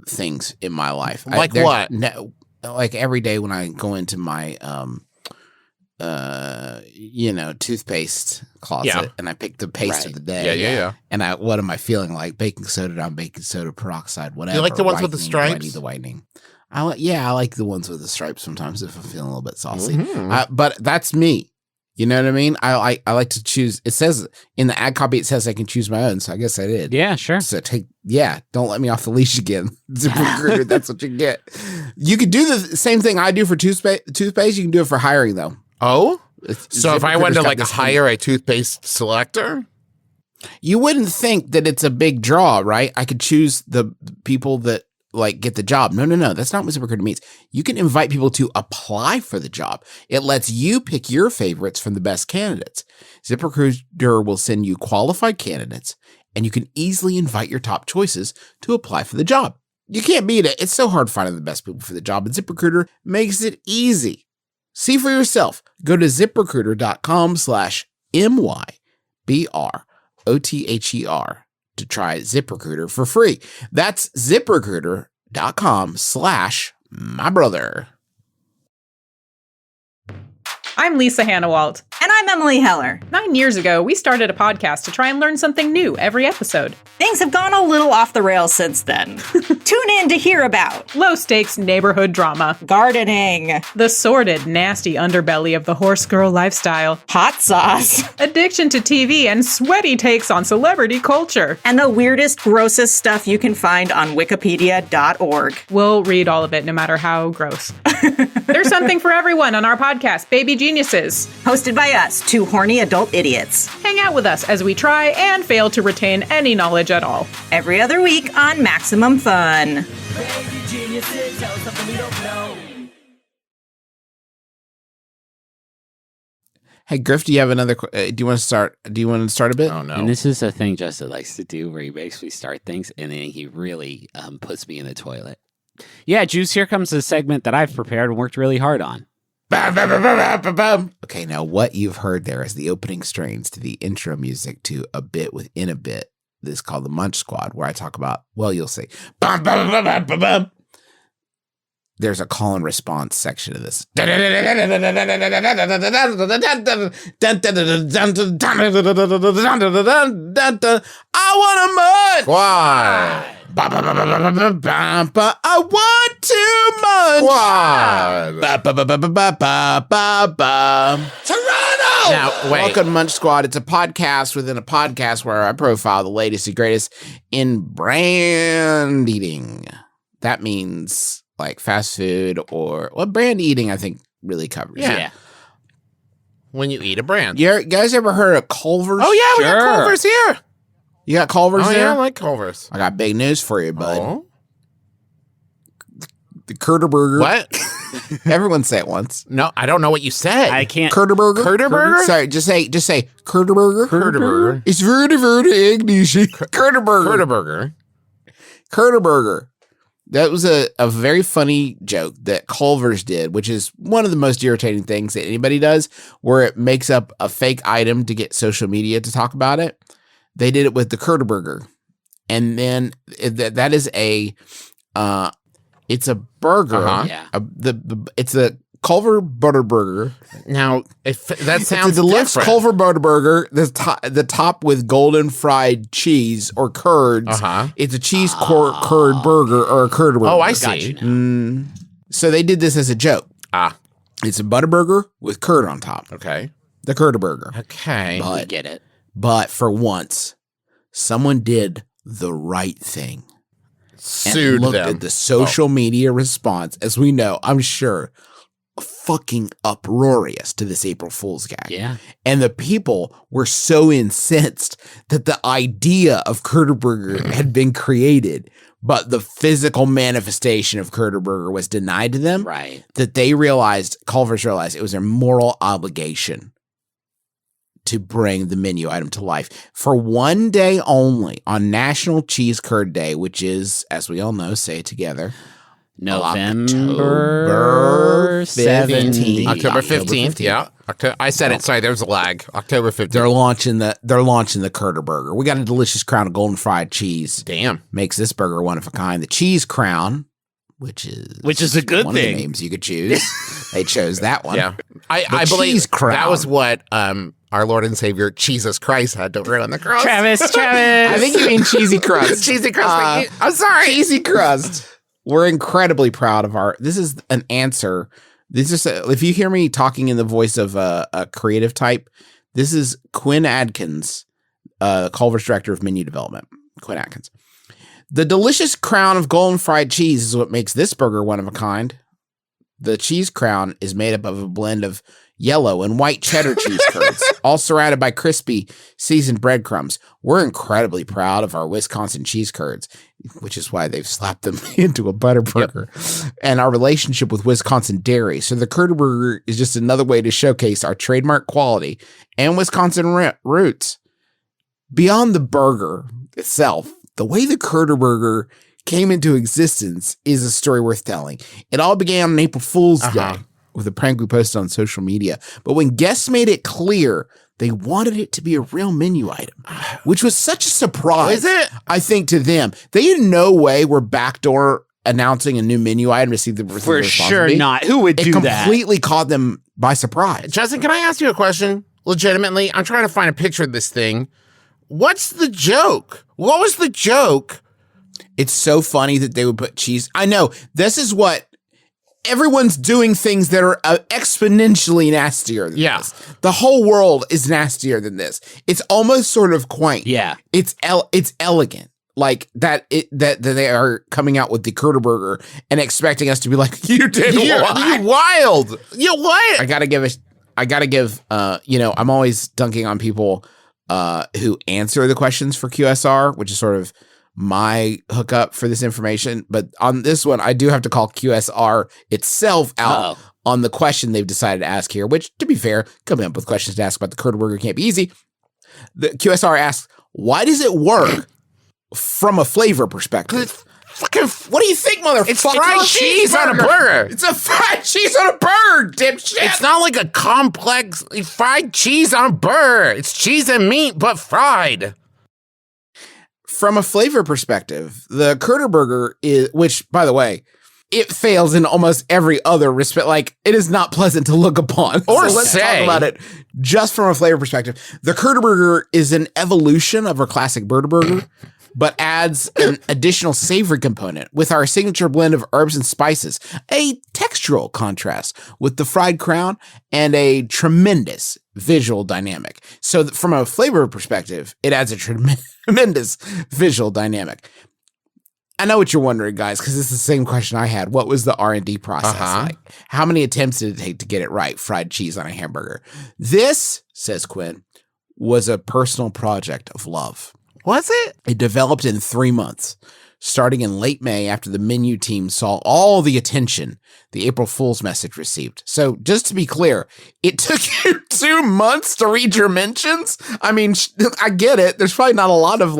things in my life. Like what? Like every day when I go into my toothpaste closet and I pick the paste of the day. Yeah. And what am I feeling like? Baking soda, non-baking soda, peroxide, whatever. You like the ones with the stripes? I need the whitening. I like the ones with the stripes sometimes if I'm feeling a little bit saucy. Mm-hmm. But that's me. You know what I mean? I like to choose. It says in the ad copy, it says I can choose my own. So I guess I did. Yeah, sure. So don't let me off the leash again. ZipRecruiter, that's what you get. You could do the same thing I do for toothpaste. You can do it for hiring though. Oh? So if I wanted to ZipRecruiter's got this hire a toothpaste selector? you wouldn't think that it's a big draw, right? I could choose the people that get the job. No. That's not what ZipRecruiter means. You can invite people to apply for the job. It lets you pick your favorites from the best candidates. ZipRecruiter will send you qualified candidates, and you can easily invite your top choices to apply for the job. You can't beat it. It's so hard finding the best people for the job, and ZipRecruiter makes it easy. See for yourself. Go to ZipRecruiter.com/MYBROTHER to try ZipRecruiter for free. That's ZipRecruiter.com/mybrother. I'm Lisa Hannawalt. And I'm Emily Heller. 9 years ago, we started a podcast to try and learn something new every episode. Things have gone a little off the rails since then. Tune in to hear about Low-stakes neighborhood drama, gardening, the sordid, nasty underbelly of the horse girl lifestyle, hot sauce, addiction to TV, and sweaty takes on celebrity culture. and the weirdest, grossest stuff you can find on wikipedia.org. We'll read all of it, no matter how gross. There's something for everyone on our podcast, Baby Geniuses. Hosted by us, two horny adult idiots. Hang out with us as we try and fail to retain any knowledge at all. Every other week on Maximum Fun. Hey, Griff, do you have another? Do you want to start? Do you want to start a bit? Oh, no. And this is a thing Justin likes to do where he makes me start things and then he really puts me in the toilet. Yeah, Juice, here comes a segment that I've prepared and worked really hard on. Okay, now what you've heard there is the opening strains to the intro music to a bit within a bit. This is called the Munch Squad, where I talk about, well, you'll see. There's a call and response section of this. I want a mud. Squad. I want too much. Toronto. Now, wait. Welcome to Munch Squad. It's a podcast within a podcast where I profile the latest and greatest in brand eating. That means like fast food or brand eating, I think really covers. Yeah. When you eat a brand. You guys ever heard of Culver's? Oh, yeah, we got Sure. Culver's here. You got Culver's Oh, there? yeah, I like Culver's. I got big news for you, bud. Oh. The Kerner Burger. What? Everyone say it once. No, I don't know what you said. I can't. Kerner Burger. Kerner Burger? Sorry, just say Kerner Burger. Kerner Burger. It's very English. Kerner Burger. Kerner Burger. Kerner Burger. That was a very funny joke that Culver's did, which is one of the most irritating things that anybody does, where it makes up a fake item to get social media to talk about it. They did it with the Kerner Burger. And then that is it's a burger. Uh-huh. Yeah. It's a Culver Butter Burger. Now, if that sounds It's a deluxe different. Culver Butter Burger. The top with golden fried cheese or curds. Uh-huh. It's a cheese curd burger or a curd burger. Oh, I Got see. you now. So they did this as a joke. Ah, It's a butter burger with curd on top. okay. The curd burger. Okay. We get it. But for once, someone did the right thing. And Sued looked them. at the social media response, as we know, I'm sure, fucking uproarious to this April Fool's gag. Yeah. And the people were so incensed that the idea of Kerner Burger had been created but the physical manifestation of Kerner Burger was denied to them. Right. That Culver's realized it was their moral obligation to bring the menu item to life for one day only on National Cheese Curd Day, which is, as we all know, say it together, November 17th. October 15th. Yeah. I said it. Sorry, there was a lag. October 15th. They're launching the Kerner Burger. We got a delicious crown of golden fried cheese. Damn. Makes this burger one of a kind. The cheese crown, which is a good one thing. of the names you could choose. They chose that one. Yeah. I believe cheese crown. that was what our Lord and Savior Jesus Christ had to write on the cross. Travis. I think you mean cheesy crust. Cheesy crust. I'm sorry. Cheesy crust. We're incredibly proud of this is an answer. This is if you hear me talking in the voice of a creative type, this is Quinn Adkins, Culver's director of menu development. Quinn Adkins. The delicious crown of golden fried cheese is what makes this burger one of a kind. The cheese crown is made up of a blend of yellow and white cheddar cheese curds, all surrounded by crispy seasoned breadcrumbs. We're incredibly proud of our Wisconsin cheese curds, which is why they've slapped them into a butter burger, and our relationship with Wisconsin dairy. So the Kerner Burger is just another way to showcase our trademark quality and Wisconsin roots. Beyond the burger itself, the way the Kerner Burger came into existence is a story worth telling. It all began on April Fool's Day with a prank we posted on social media. But when guests made it clear they wanted it to be a real menu item, which was such a surprise, I think, to them. They in no way were backdoor announcing a new menu item to see the For sure not. Who would do that? It completely caught them by surprise. Justin, can I ask you a question? Legitimately, I'm trying to find a picture of this thing. What's the joke? What was the joke? It's so funny that they would put cheese. I know this is what everyone's doing, things that are exponentially nastier than this. The whole world is nastier than this. It's almost sort of quaint. Yeah. It's elegant. Like that they are coming out with the Kerner Burger and expecting us to be like, you did what? You wild. You what? I gotta give I'm always dunking on people who answer the questions for QSR, which is sort of my hookup for this information. But on this one, I do have to call QSR itself out on the question they've decided to ask here, which, to be fair, coming up with questions to ask about the Kerner Burger can't be easy. The QSR asks, why does it work from a flavor perspective? What do you think, motherfucker? It's fried cheese on a burger. It's a fried cheese on a burger, dipshit. It's not like a complex fried cheese on a burger. It's cheese and meat, but fried. From a flavor perspective, the Kerner Burger is, which, by the way, it fails in almost every other respect. Like, it is not pleasant to look upon. Or so let's say. talk about it just from a flavor perspective. The Kerner Burger is an evolution of our classic burger, but adds an additional savory component with our signature blend of herbs and spices, a textural contrast with the fried crown, and a tremendous visual dynamic. So from a flavor perspective, it adds a tremendous visual dynamic. I know what you're wondering, guys, because it's the same question I had. What was the R&D process like? How many attempts did it take to get it right? Fried cheese on a hamburger. This, says Quinn, was a personal project of love. Was it? It developed in 3 months, starting in late May after the menu team saw all the attention the April Fool's message received. So just to be clear, it took you 2 months to read your mentions? I mean, I get it. There's probably not a lot of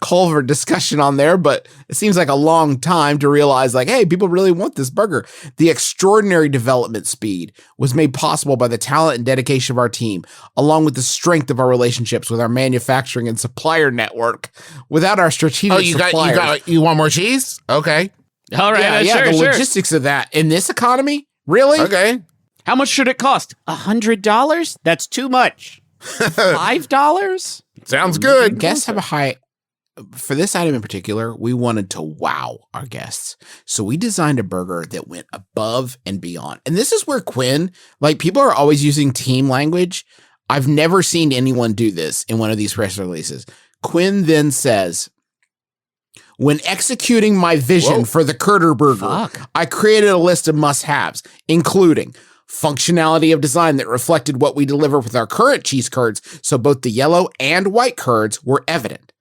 Culver discussion on there, but it seems like a long time to realize hey, people really want this burger. The extraordinary development speed was made possible by the talent and dedication of our team, along with the strength of our relationships with our manufacturing and supplier network. Without our strategic suppliers, you want more cheese? Okay. All right. the logistics of that in this economy, really? Okay. How much should it cost? $100? That's too much. $5? Sounds good. Guests have a high. For this item in particular, we wanted to wow our guests. So we designed a burger that went above and beyond. And this is where Quinn, people are always using team language. I've never seen anyone do this in one of these press releases. Quinn then says, when executing my vision for the Kerner Burger, I created a list of must-haves, including functionality of design that reflected what we deliver with our current cheese curds, so both the yellow and white curds were evident.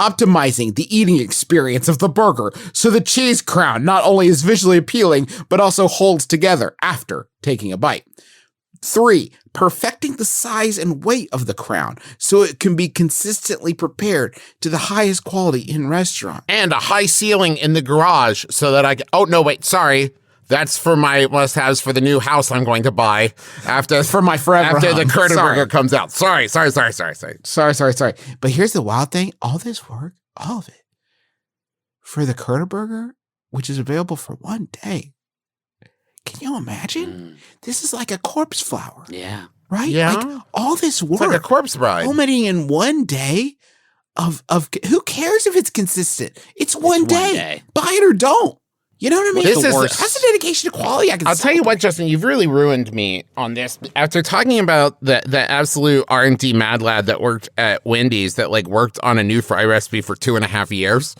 optimizing the eating experience of the burger so the cheese crown not only is visually appealing, but also holds together after taking a bite. 3, perfecting the size and weight of the crown so it can be consistently prepared to the highest quality in restaurant. And a high ceiling in the garage so that I can, oh, no, wait, sorry. That's for my must-haves for the new house I'm going to buy after For my forever after home. the Kerner Sorry. Burger comes out. Sorry. Sorry. But here's the wild thing. All this work, all of it, for the Kerner Burger, which is available for 1 day. Can you imagine? This is like a corpse flower, Yeah. right? Yeah. Like, all this work. It's like a corpse bride. Culminating in 1 day of who cares if it's consistent? It's one 1 day. day. Buy it or don't. You know what I mean? This is- That's a dedication to quality. I'll tell you what, Justin, you've really ruined me on this. After talking about the absolute R&D mad lad that worked at Wendy's that like worked on a new fry recipe for 2.5 years,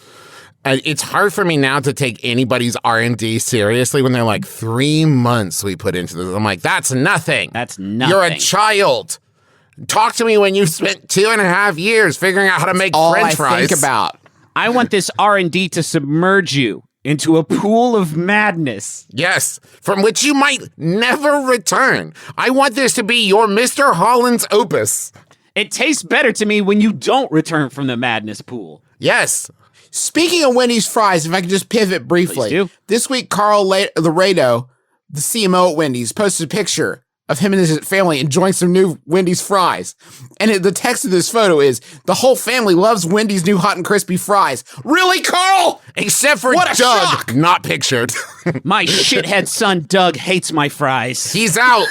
it's hard for me now to take anybody's R&D seriously when they're like 3 months we put into this. I'm like, that's nothing. That's nothing. You're a child. Talk to me when you've spent 2.5 years figuring out how to make all French I fries. think about. I want this R&D to submerge you into a pool of madness. Yes, from which you might never return. I want this to be your Mr. Holland's opus. It tastes better to me when you don't return from the madness pool. Yes. Speaking of Wendy's fries, if I could just pivot briefly. Please do. This week, Carl Laredo, the CMO at Wendy's, posted a picture of him and his family enjoying some new Wendy's fries. And the text of this photo is, the whole family loves Wendy's new hot and crispy fries. Really, Carl? Except for What a Doug, shock! not pictured. My shithead son Doug hates my fries. He's out.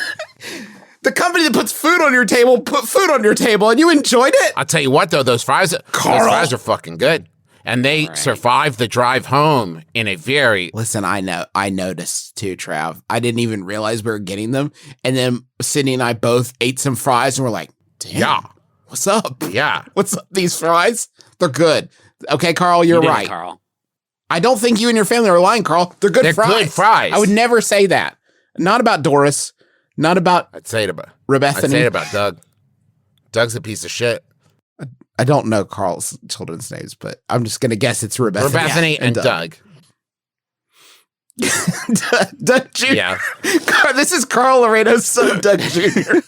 The company that puts food on your table put food on your table, and you enjoyed it? I'll tell you what, though, those fries are fucking good. And they survived the drive home in a very... Listen, I noticed too, Trav. I didn't even realize we were getting them. And then Sydney and I both ate some fries and we're like, damn, Yeah. what's up? Yeah. What's up, these fries? They're good. Okay, Carl, you're You did it, right. Carl. I don't think you and your family are lying, Carl. They're good They're fries. good fries. I would never say that. Not about Doris. Not about I'd say it about Doug. Doug's a piece of shit. I don't know Carl's children's names, but I'm just going to guess it's Bethany and Doug. Doug Jr. Yeah. This is Carl Laredo's son, Doug Jr.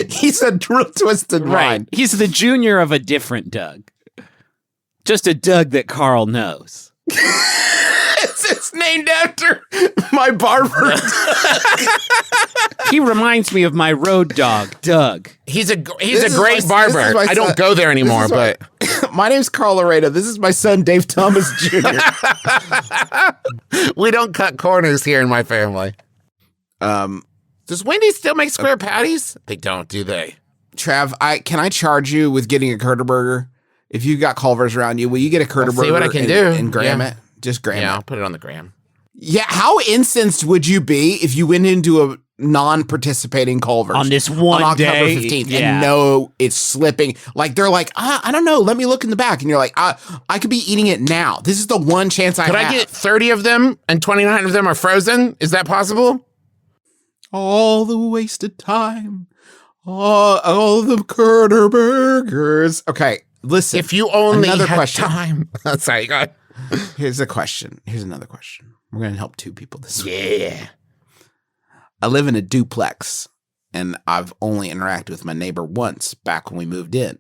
He's a real twisted mind. He's the junior of a different Doug. Just a Doug that Carl knows. It's named after my barber. He reminds me of my road dog, Doug. He's a This is great my- barber. this is my I don't son. go there anymore, This but My name's Carl Laredo. This is my son, Dave Thomas Jr. we don't cut corners here in my family. Does Wendy's still make square patties? They don't, do they? Trav, can I charge you with getting a Kerner Burger? If you got Culvers around you, will you get a Kerner I'll see Burger what I can and, do. and gram Yeah. it? Just gram Yeah, it. I'll put it on the gram. Yeah, how incensed would you be if you went into a non-participating Culver's On this one on October day? 15th Yeah. and know it's slipping? Like they're like, I don't know. Let me look in the back, and you're like, I could be eating it now. This is the one chance I Could have. I get 30 of them and 29 of them are frozen? Is that possible? all the wasted time, all the Kerner Burgers? Okay, listen. If you only Another had question. time. Sorry, go ahead. Here's a question. Here's another question. We're going to help 2 people this week. Yeah. I live in a duplex, and I've only interacted with my neighbor once back when we moved in.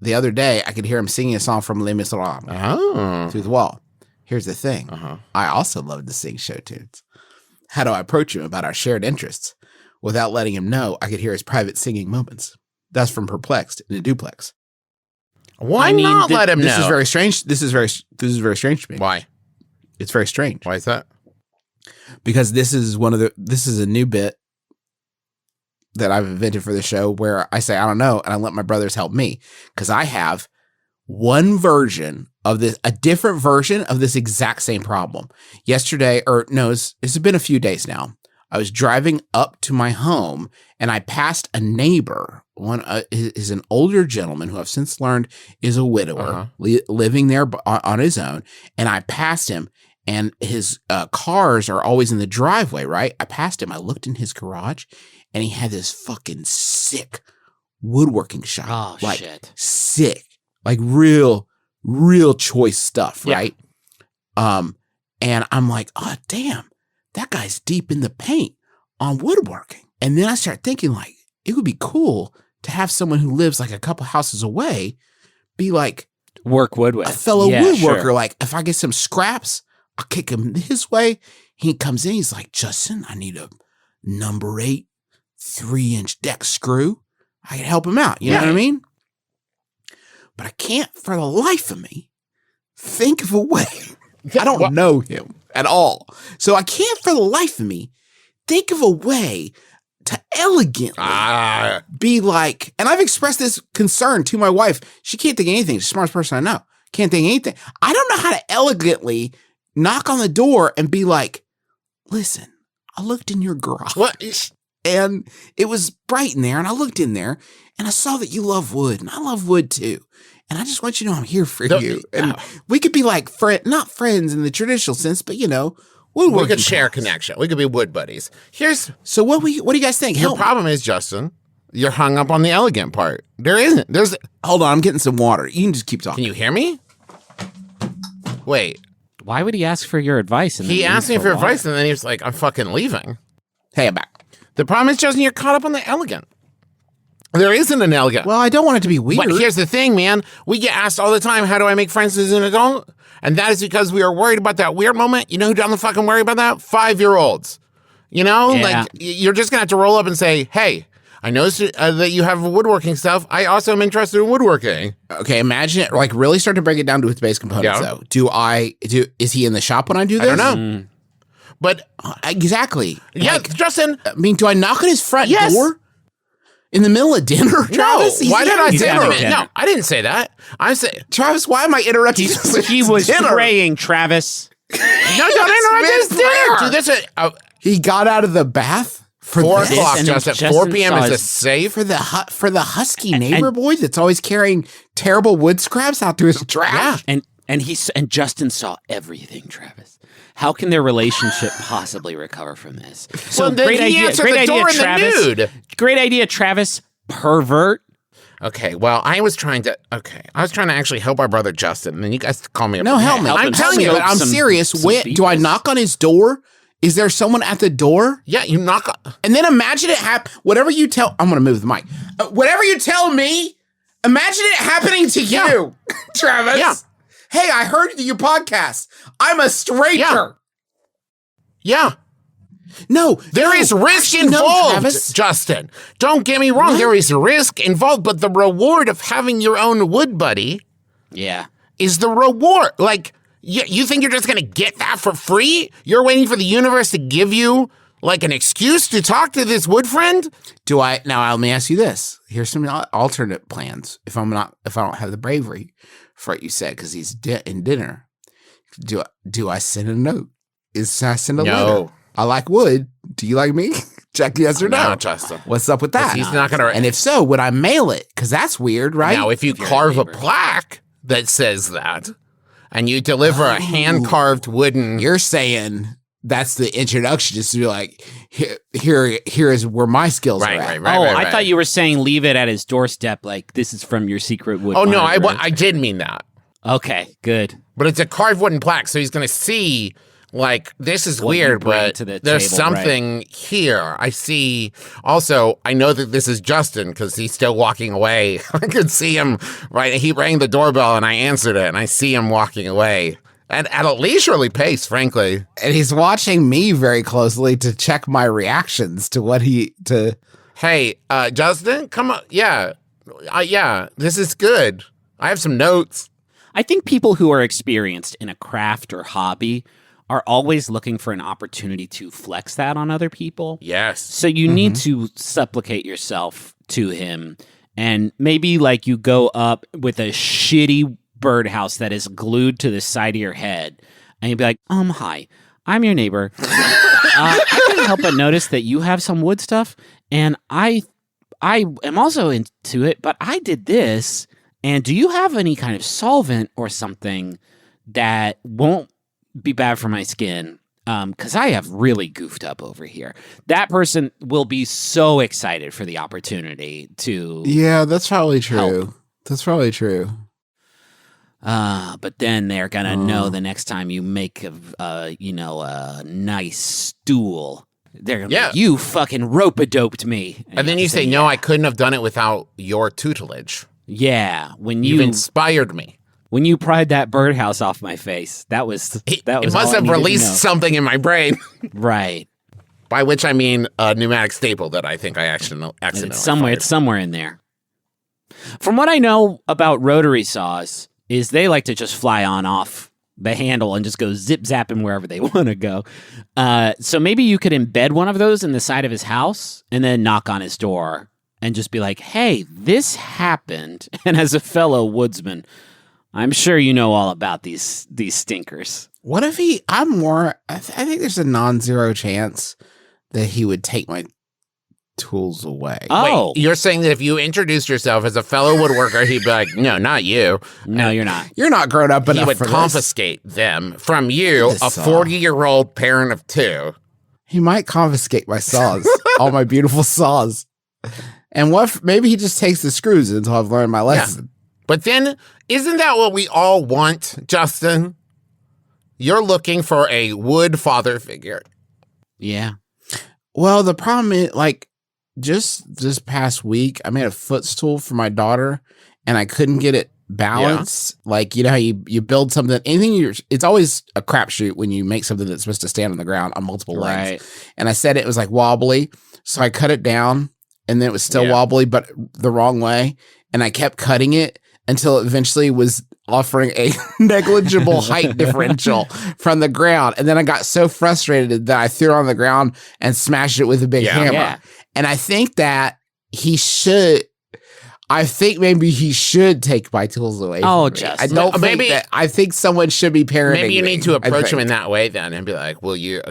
The other day, I could hear him singing a song from Les Miserables Oh. through the wall. Here's the thing. Uh-huh. I also love to sing show tunes. How do I approach him about our shared interests without letting him know I could hear his private singing moments? That's from Perplexed in a duplex. Why I mean, not let him know? This is very strange. This is very strange to me. Why? It's very strange. Why is that? Because this is a new bit that I've invented for the show where I say I don't know and I let my brothers help me because I have a different version of this exact same problem. Yesterday, it's been a few days now. I was driving up to my home and I passed a neighbor. One is an older gentleman who I've since learned is a widower living there on his own. And I passed him. And his cars are always in the driveway, right? I passed him. I looked in his garage, and he had this fucking sick woodworking shop. Oh, like, shit. Sick. like real choice stuff, right? And I'm like, oh damn, that guy's deep in the paint on woodworking. And then I start thinking like, it would be cool to have someone who lives like a couple houses away be like Work wood with a fellow Yeah, woodworker. sure. Like if I get some scraps, I'll kick him his way. He comes in, he's like, Justin, I need a number 8 3-inch deck screw. I can help him out. You know what I mean? But I can't for the life of me think of a way. I don't know him at all. So I can't for the life of me think of a way to elegantly be like, and I've expressed this concern to my wife. She can't think of anything. She's the smartest person I know. Can't think of anything. I don't know how to elegantly knock on the door and be like, listen, I looked in your garage. What? And it was bright in there, and I looked in there, and I saw that you love wood, and I love wood too. And I just want you to know I'm here for you. And we could be like, not friends in the traditional sense, but you know, we could share a connection. We could be wood buddies. So what do you guys think? Your problem is, Justin, you're hung up on the elegant part. There isn't. Hold on, I'm getting some water. You can just keep talking. Can you hear me? Wait. Why would he ask for your advice? And He asked me for advice, and then he was like, I'm fucking leaving. Hey, I'm back. The problem is, Justin, you're caught up on the elegant. There isn't an elegant. Well, I don't want it to be weird. But here's the thing, man. We get asked all the time, how do I make friends as an adult? And that is because we are worried about that weird moment. You know who doesn't fucking worry about that? 5-year-olds. You know? Yeah. Like, you're just going to have to roll up and say, hey, I noticed that you have woodworking stuff. I also am interested in woodworking. Okay, imagine it. Like, really start to break it down to its base components, though. Is he in the shop when I do this? I don't know. But exactly. Yeah, like, Justin. I mean, do I knock on his front door in the middle of dinner? Travis? No. Why did I say having that? dinner. No, I didn't say that. I said, Travis, why am I interrupting? He was praying, Travis. No, don't interrupt his dinner. Dude, this he got out of the bath for 4 this? o'clock, And Justin. Justin 4 p.m. saw is a his- safe. For the husky neighbor boy that's always carrying terrible wood scraps out to his trash. And Justin saw everything, Travis. How can their relationship possibly recover from this? So Well, then great he idea, answered great the idea, door in the Travis. nude. Great idea, Travis. Pervert. Okay, well, I was trying to actually help our brother Justin, and then you guys call me a No, help me. help I'm him telling you, smoke but I'm some- serious. some Wait, do I beefers. knock on his door? Is there someone at the door? Yeah, you knock on. And then imagine it happen. Whatever you tell, I'm going to move the mic. Whatever you tell me, imagine it happening to you, Travis. Yeah. Hey, I heard your podcast. I'm a stranger. Yeah. No, There is risk actually, no, involved, Travis. Justin. Don't get me wrong. There is risk involved, but the reward of having your own wood buddy Yeah. is the reward. Like, you think you're just going to get that for free? You're waiting for the universe to give you, like, an excuse to talk to this wood friend? Now let me ask you this. Here's some alternate plans. If I don't have the bravery for what you said, because he's in dinner, do I send a note? I send a letter? I like wood. Do you like me? Check yes or no. No, Justin. What's up with that? He's not going to. And if so, would I mail it? Because that's weird, right? Now, if you carve a plaque that says that, and you deliver a hand-carved wooden... You're saying that's the introduction, just to be like, here is where my skills are at. Right. I thought you were saying leave it at his doorstep, like this is from your secret wood. Oh, no, finder. I did mean that. Okay, good. But it's a carved wooden plaque, so he's going to see, like, this is What you weird, bring but to the there's table, something here. I see. Also, I know that this is Justin because he's still walking away. I could see him, right? He rang the doorbell and I answered it, and I see him walking away. And at a leisurely pace, frankly. And he's watching me very closely to check my reactions to what Hey, Justin, come on. Yeah. This is good. I have some notes. I think people who are experienced in a craft or hobby are always looking for an opportunity to flex that on other people. Yes. So you need to supplicate yourself to him, and maybe like you go up with a shitty birdhouse that is glued to the side of your head, and you'd be like, hi, I'm your neighbor. I couldn't help but notice that you have some wood stuff, and I am also into it, but I did this. And do you have any kind of solvent or something that won't be bad for my skin? Because I have really goofed up over here. That person will be so excited for the opportunity to. Yeah, that's probably true. Help. That's probably true. But then they're gonna know the next time you make a nice stool, they're gonna be like, you fucking rope-a-doped me. And then you say, no, I couldn't have done it without your tutelage. Yeah, when You've inspired me. When you pried that birdhouse off my face, that was It must have released something in my brain. Right. By which I mean a pneumatic staple that I think I accidentally It's fired. somewhere in there. From what I know about rotary saws, is they like to just fly on off the handle and just go zip zapping wherever they want to go. So maybe you could embed one of those in the side of his house and then knock on his door and just be like, hey, this happened. And as a fellow woodsman, I'm sure you know all about these stinkers. What if I think there's a non-zero chance that he would take my tools away. Oh. Wait, you're saying that if you introduced yourself as a fellow woodworker, he'd be like, no, not you. No, you're not. You're not grown up enough He would for confiscate them from you, This a saw. 40-year-old parent of two. He might confiscate my saws, all my beautiful saws. And what if maybe he just takes the screws until I've learned my lesson. But then, isn't that what we all want, Justin? You're looking for a wood father figure. Yeah. Well, the problem is, like, just this past week, I made a footstool for my daughter, and I couldn't get it balanced. Like, you know how you build something, it's always a crapshoot when you make something that's supposed to stand on the ground on multiple legs. Right. And I said it was like wobbly, so I cut it down, and then it was still wobbly, but the wrong way. And I kept cutting it until it eventually was offering a negligible height differential from the ground. And then I got so frustrated that I threw it on the ground and smashed it with a big hammer. Yeah. And I think that maybe he should take my tools away from me. Justin. I don't think that. I think someone should be parenting Maybe you me, need to I approach him think. in that way then and be like,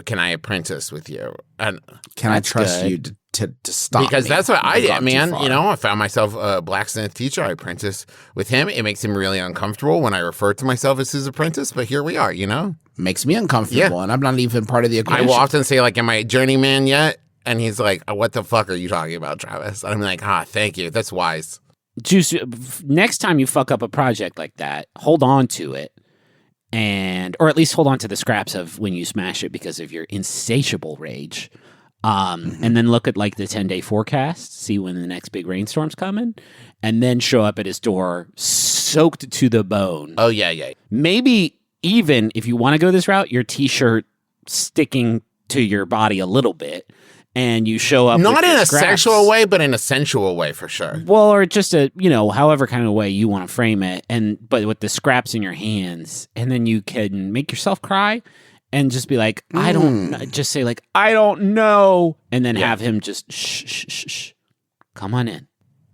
can I apprentice with you? And Can I That's trust good. you to stop because me that's what I if I've did, gone too man. far? You know, I found myself a blacksmith teacher. I apprentice with him. It makes him really uncomfortable when I refer to myself as his apprentice, but here we are, you know? Makes me uncomfortable, and I'm not even part of the I equation. will often say, like, am I a journeyman yet? And he's like, what the fuck are you talking about, Travis? And I'm like, thank you. That's wise. Juice, next time you fuck up a project like that, hold on to it. Or at least hold on to the scraps of when you smash it because of your insatiable rage. And then look at like the 10-day forecast, see when the next big rainstorm's coming, and then show up at his door soaked to the bone. Oh, yeah. Maybe even if you want to go this route, your t-shirt sticking to your body a little bit, and you show up Not with in your a scraps. sexual way, but in a sensual way for sure. Well, or just however kind of way you want to frame it, but with the scraps in your hands, and then you can make yourself cry and just be like, I don't, just say like, I don't know, and then have him just shh, come on in.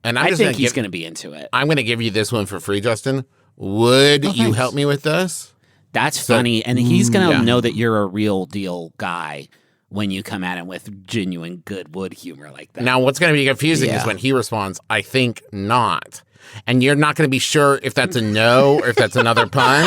And I think he's going to be into it. I'm going to give you this one for free, Justin. Would you thanks. help me with this? That's funny, and he's going to know that you're a real deal guy when you come at him with genuine good wood humor like that. Now, what's going to be confusing is Yeah. when he responds, I think not. And you're not going to be sure if that's a no or if that's another pun.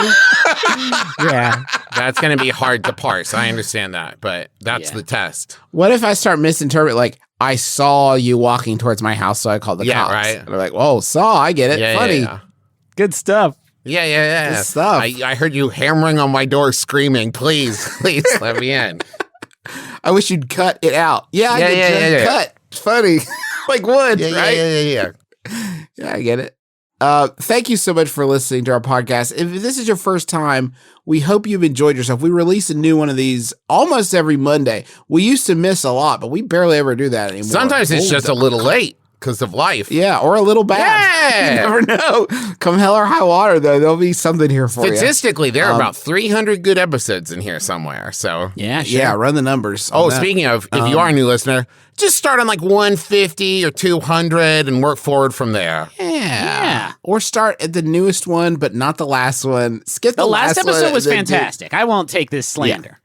Yeah. That's going to be hard to parse. I understand that, but that's Yeah. the test. What if I start misinterpreting, like, I saw you walking towards my house, so I called the cops. right. And they're like, whoa, I get it. Yeah, Funny. yeah. Good stuff. Yeah. Good stuff. I heard you hammering on my door screaming, please let me in. I wish you'd cut it out. Yeah, Yeah, I get yeah, yeah. cut. It's funny. Like wood, right? Yeah. Yeah, I get it. Thank you so much for listening to our podcast. If this is your first time, we hope you've enjoyed yourself. We release a new one of these almost every Monday. We used to miss a lot, but we barely ever do that anymore. Sometimes it's just a little late because of life. Yeah, or a little bad. Yeah. You never know. Come hell or high water, though, there'll be something here for you. Statistically, there are about 300 good episodes in here somewhere. So, Yeah, sure. Yeah, run the numbers. oh, on that. speaking of, if you are a new listener, just start on like 150 or 200 and work forward from there. Yeah. Or start at the newest one, but not the last one. Skip The last one episode was and then do- fantastic. I won't take this slander.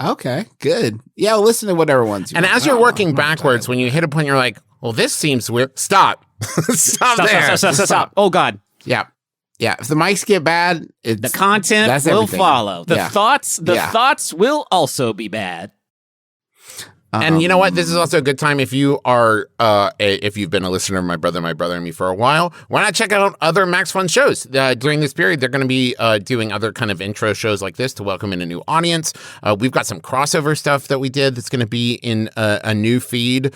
Okay, good. Yeah, well, listen to whatever ones you And want. as you're working backwards, when you hit a point, you're like, well, this seems weird. Stop. Stop there. Stop. Oh, God. Yeah. Yeah. If the mics get bad, it's The content That's will everything. follow. The Yeah. thoughts Yeah. will also be bad. And you know what? This is also a good time if you are, if you've been a listener of My Brother and Me for a while, why not check out other Max Fun shows? During this period, they're going to be doing other kind of intro shows like this to welcome in a new audience. We've got some crossover stuff that we did that's going to be in a new feed.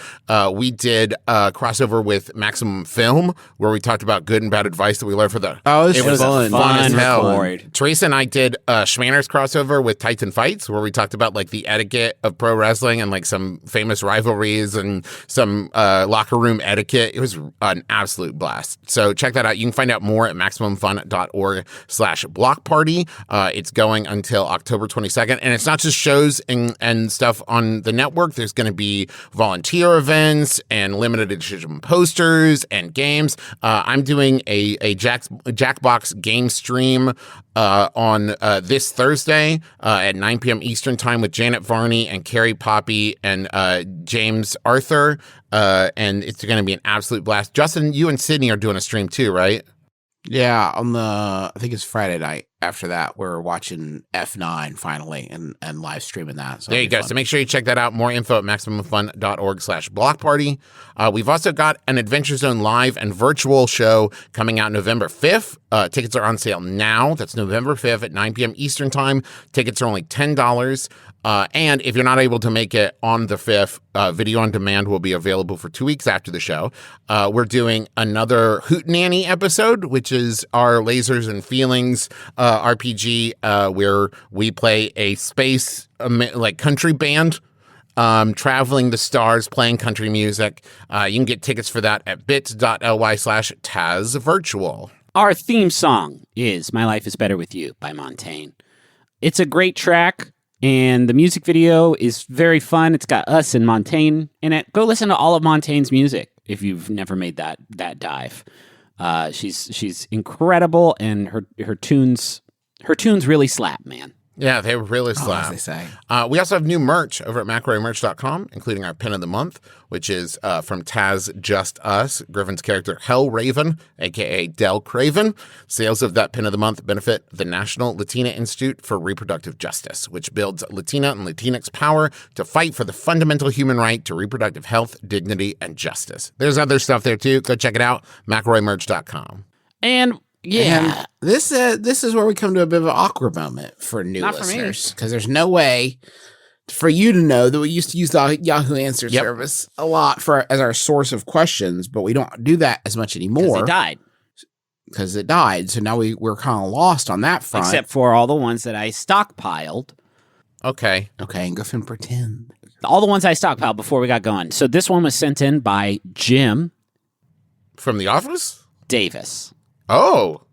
We did a crossover with Maximum Film, where we talked about good and bad advice that we learned for the... Oh, It was fun. a fun as hell. record. Teresa and I did Schmanner's crossover with Titan Fights, where we talked about like the etiquette of pro wrestling and like some famous rivalries and some locker room etiquette. It was an absolute blast. So check that out. You can find out more at MaximumFun.org/block party. It's going until October 22nd. And it's not just shows and stuff on the network. There's going to be volunteer events and limited edition posters and games. I'm doing a Jackbox game stream on this Thursday at 9 p.m. Eastern time with Janet Varney and Carrie Poppy and James Arthur. And it's going to be an absolute blast. Justin, you and Sydney are doing a stream too, right? Yeah, on I think it's Friday night. After that, we're watching F9 finally and live streaming that. So there you go. So make sure you check that out. More info at MaximumFun.org/block party. We've also got an Adventure Zone live and virtual show coming out November 5th. Tickets are on sale now. That's November 5th at 9 p.m. Eastern time. Tickets are only $10. And if you're not able to make it on the 5th, video on demand will be available for 2 weeks after the show. We're doing another Hootenanny episode, which is our Lasers and Feelings RPG, where we play a space like country band traveling the stars, playing country music. You can get tickets for that at bit.ly/TazVirtual. Our theme song is My Life is Better With You by Montaigne. It's a great track, and the music video is very fun. It's got us and Montaigne in it. Go listen to all of Montaigne's music if you've never made that dive. She's incredible, and her tunes really slap, man. Yeah, they really slap. as they say. We also have new merch over at McElroymerch.com, including our pin of the month, which is from Taz Just Us, Griffin's character Hell Raven, a.k.a. Del Craven. Sales of that pin of the month benefit the National Latina Institute for Reproductive Justice, which builds Latina and Latinx power to fight for the fundamental human right to reproductive health, dignity, and justice. There's other stuff there, too. Go check it out, McElroymerch.com. And... yeah. And this is where we come to a bit of an awkward moment for new Not for me. listeners, because there's no way for you to know that we used to use the Yahoo Answer service a lot as our source of questions, but we don't do that as much anymore. Because it died. So now we're kind of lost on that front. Except for all the ones that I stockpiled. Okay, and Griffin pretend. All the ones I stockpiled before we got going. So this one was sent in by Jim from The Office? Davis. Oh,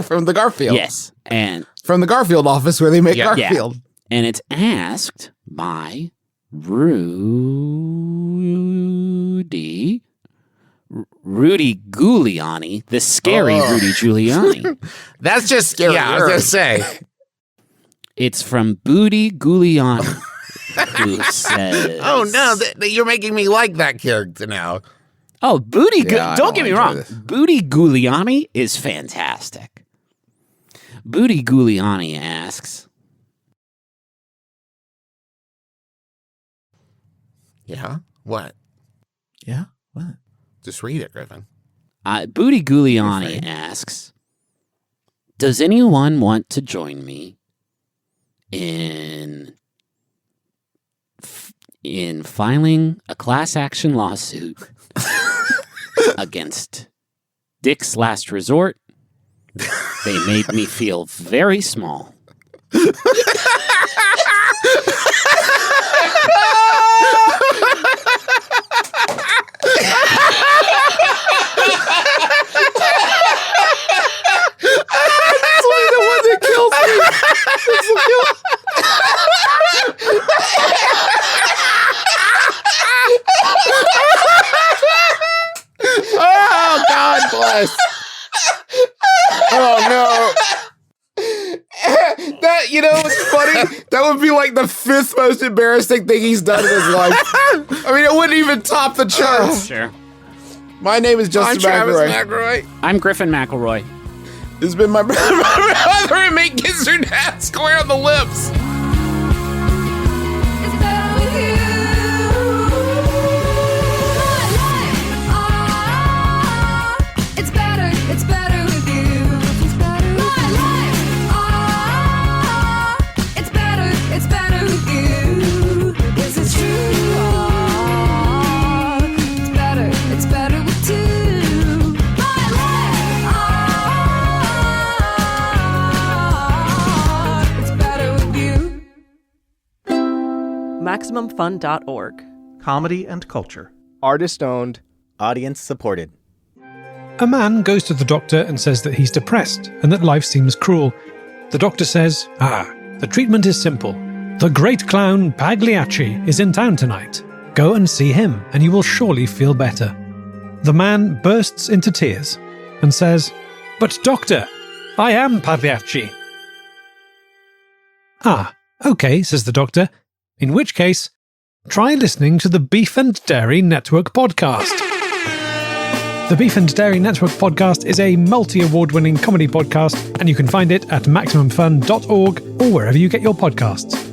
from the Garfield. Yes. And from the Garfield office where they make Garfield. Yeah. And it's asked by Rudy Ghoul-iani, the scary Rudy Giuliani. That's just scary. Yeah, I was going to say. It's from Booty Ghoul-iani, who says... Oh, no, you're making me like that character now. Oh, don't get me wrong. Booty Ghoul-iani is fantastic. Booty Ghoul-iani asks... Yeah? What? Yeah? What? Just read it, Griffin. Booty Ghoul-iani asks, does anyone want to join me in filing a class action lawsuit against Dick's Last Resort? They made me feel very small. Oh, God bless. Oh, no. That, it's funny. That would be like the 5th most embarrassing thing he's done in his life. I mean, it wouldn't even top the charts. Sure. My name is Justin McElroy. I'm Griffin McElroy. This has been my brother and me kiss her dad square on the lips. It's better with you. MaximumFun.org. Comedy and culture. Artist-owned. Audience supported. A man goes to the doctor and says that he's depressed and that life seems cruel. The doctor says, the treatment is simple. The great clown Pagliacci is in town tonight. Go and see him and you will surely feel better. The man bursts into tears and says, But doctor, I am Pagliacci. Okay, says the doctor. In which case, try listening to the Beef and Dairy Network podcast. The Beef and Dairy Network podcast is a multi-award-winning comedy podcast, and you can find it at MaximumFun.org or wherever you get your podcasts.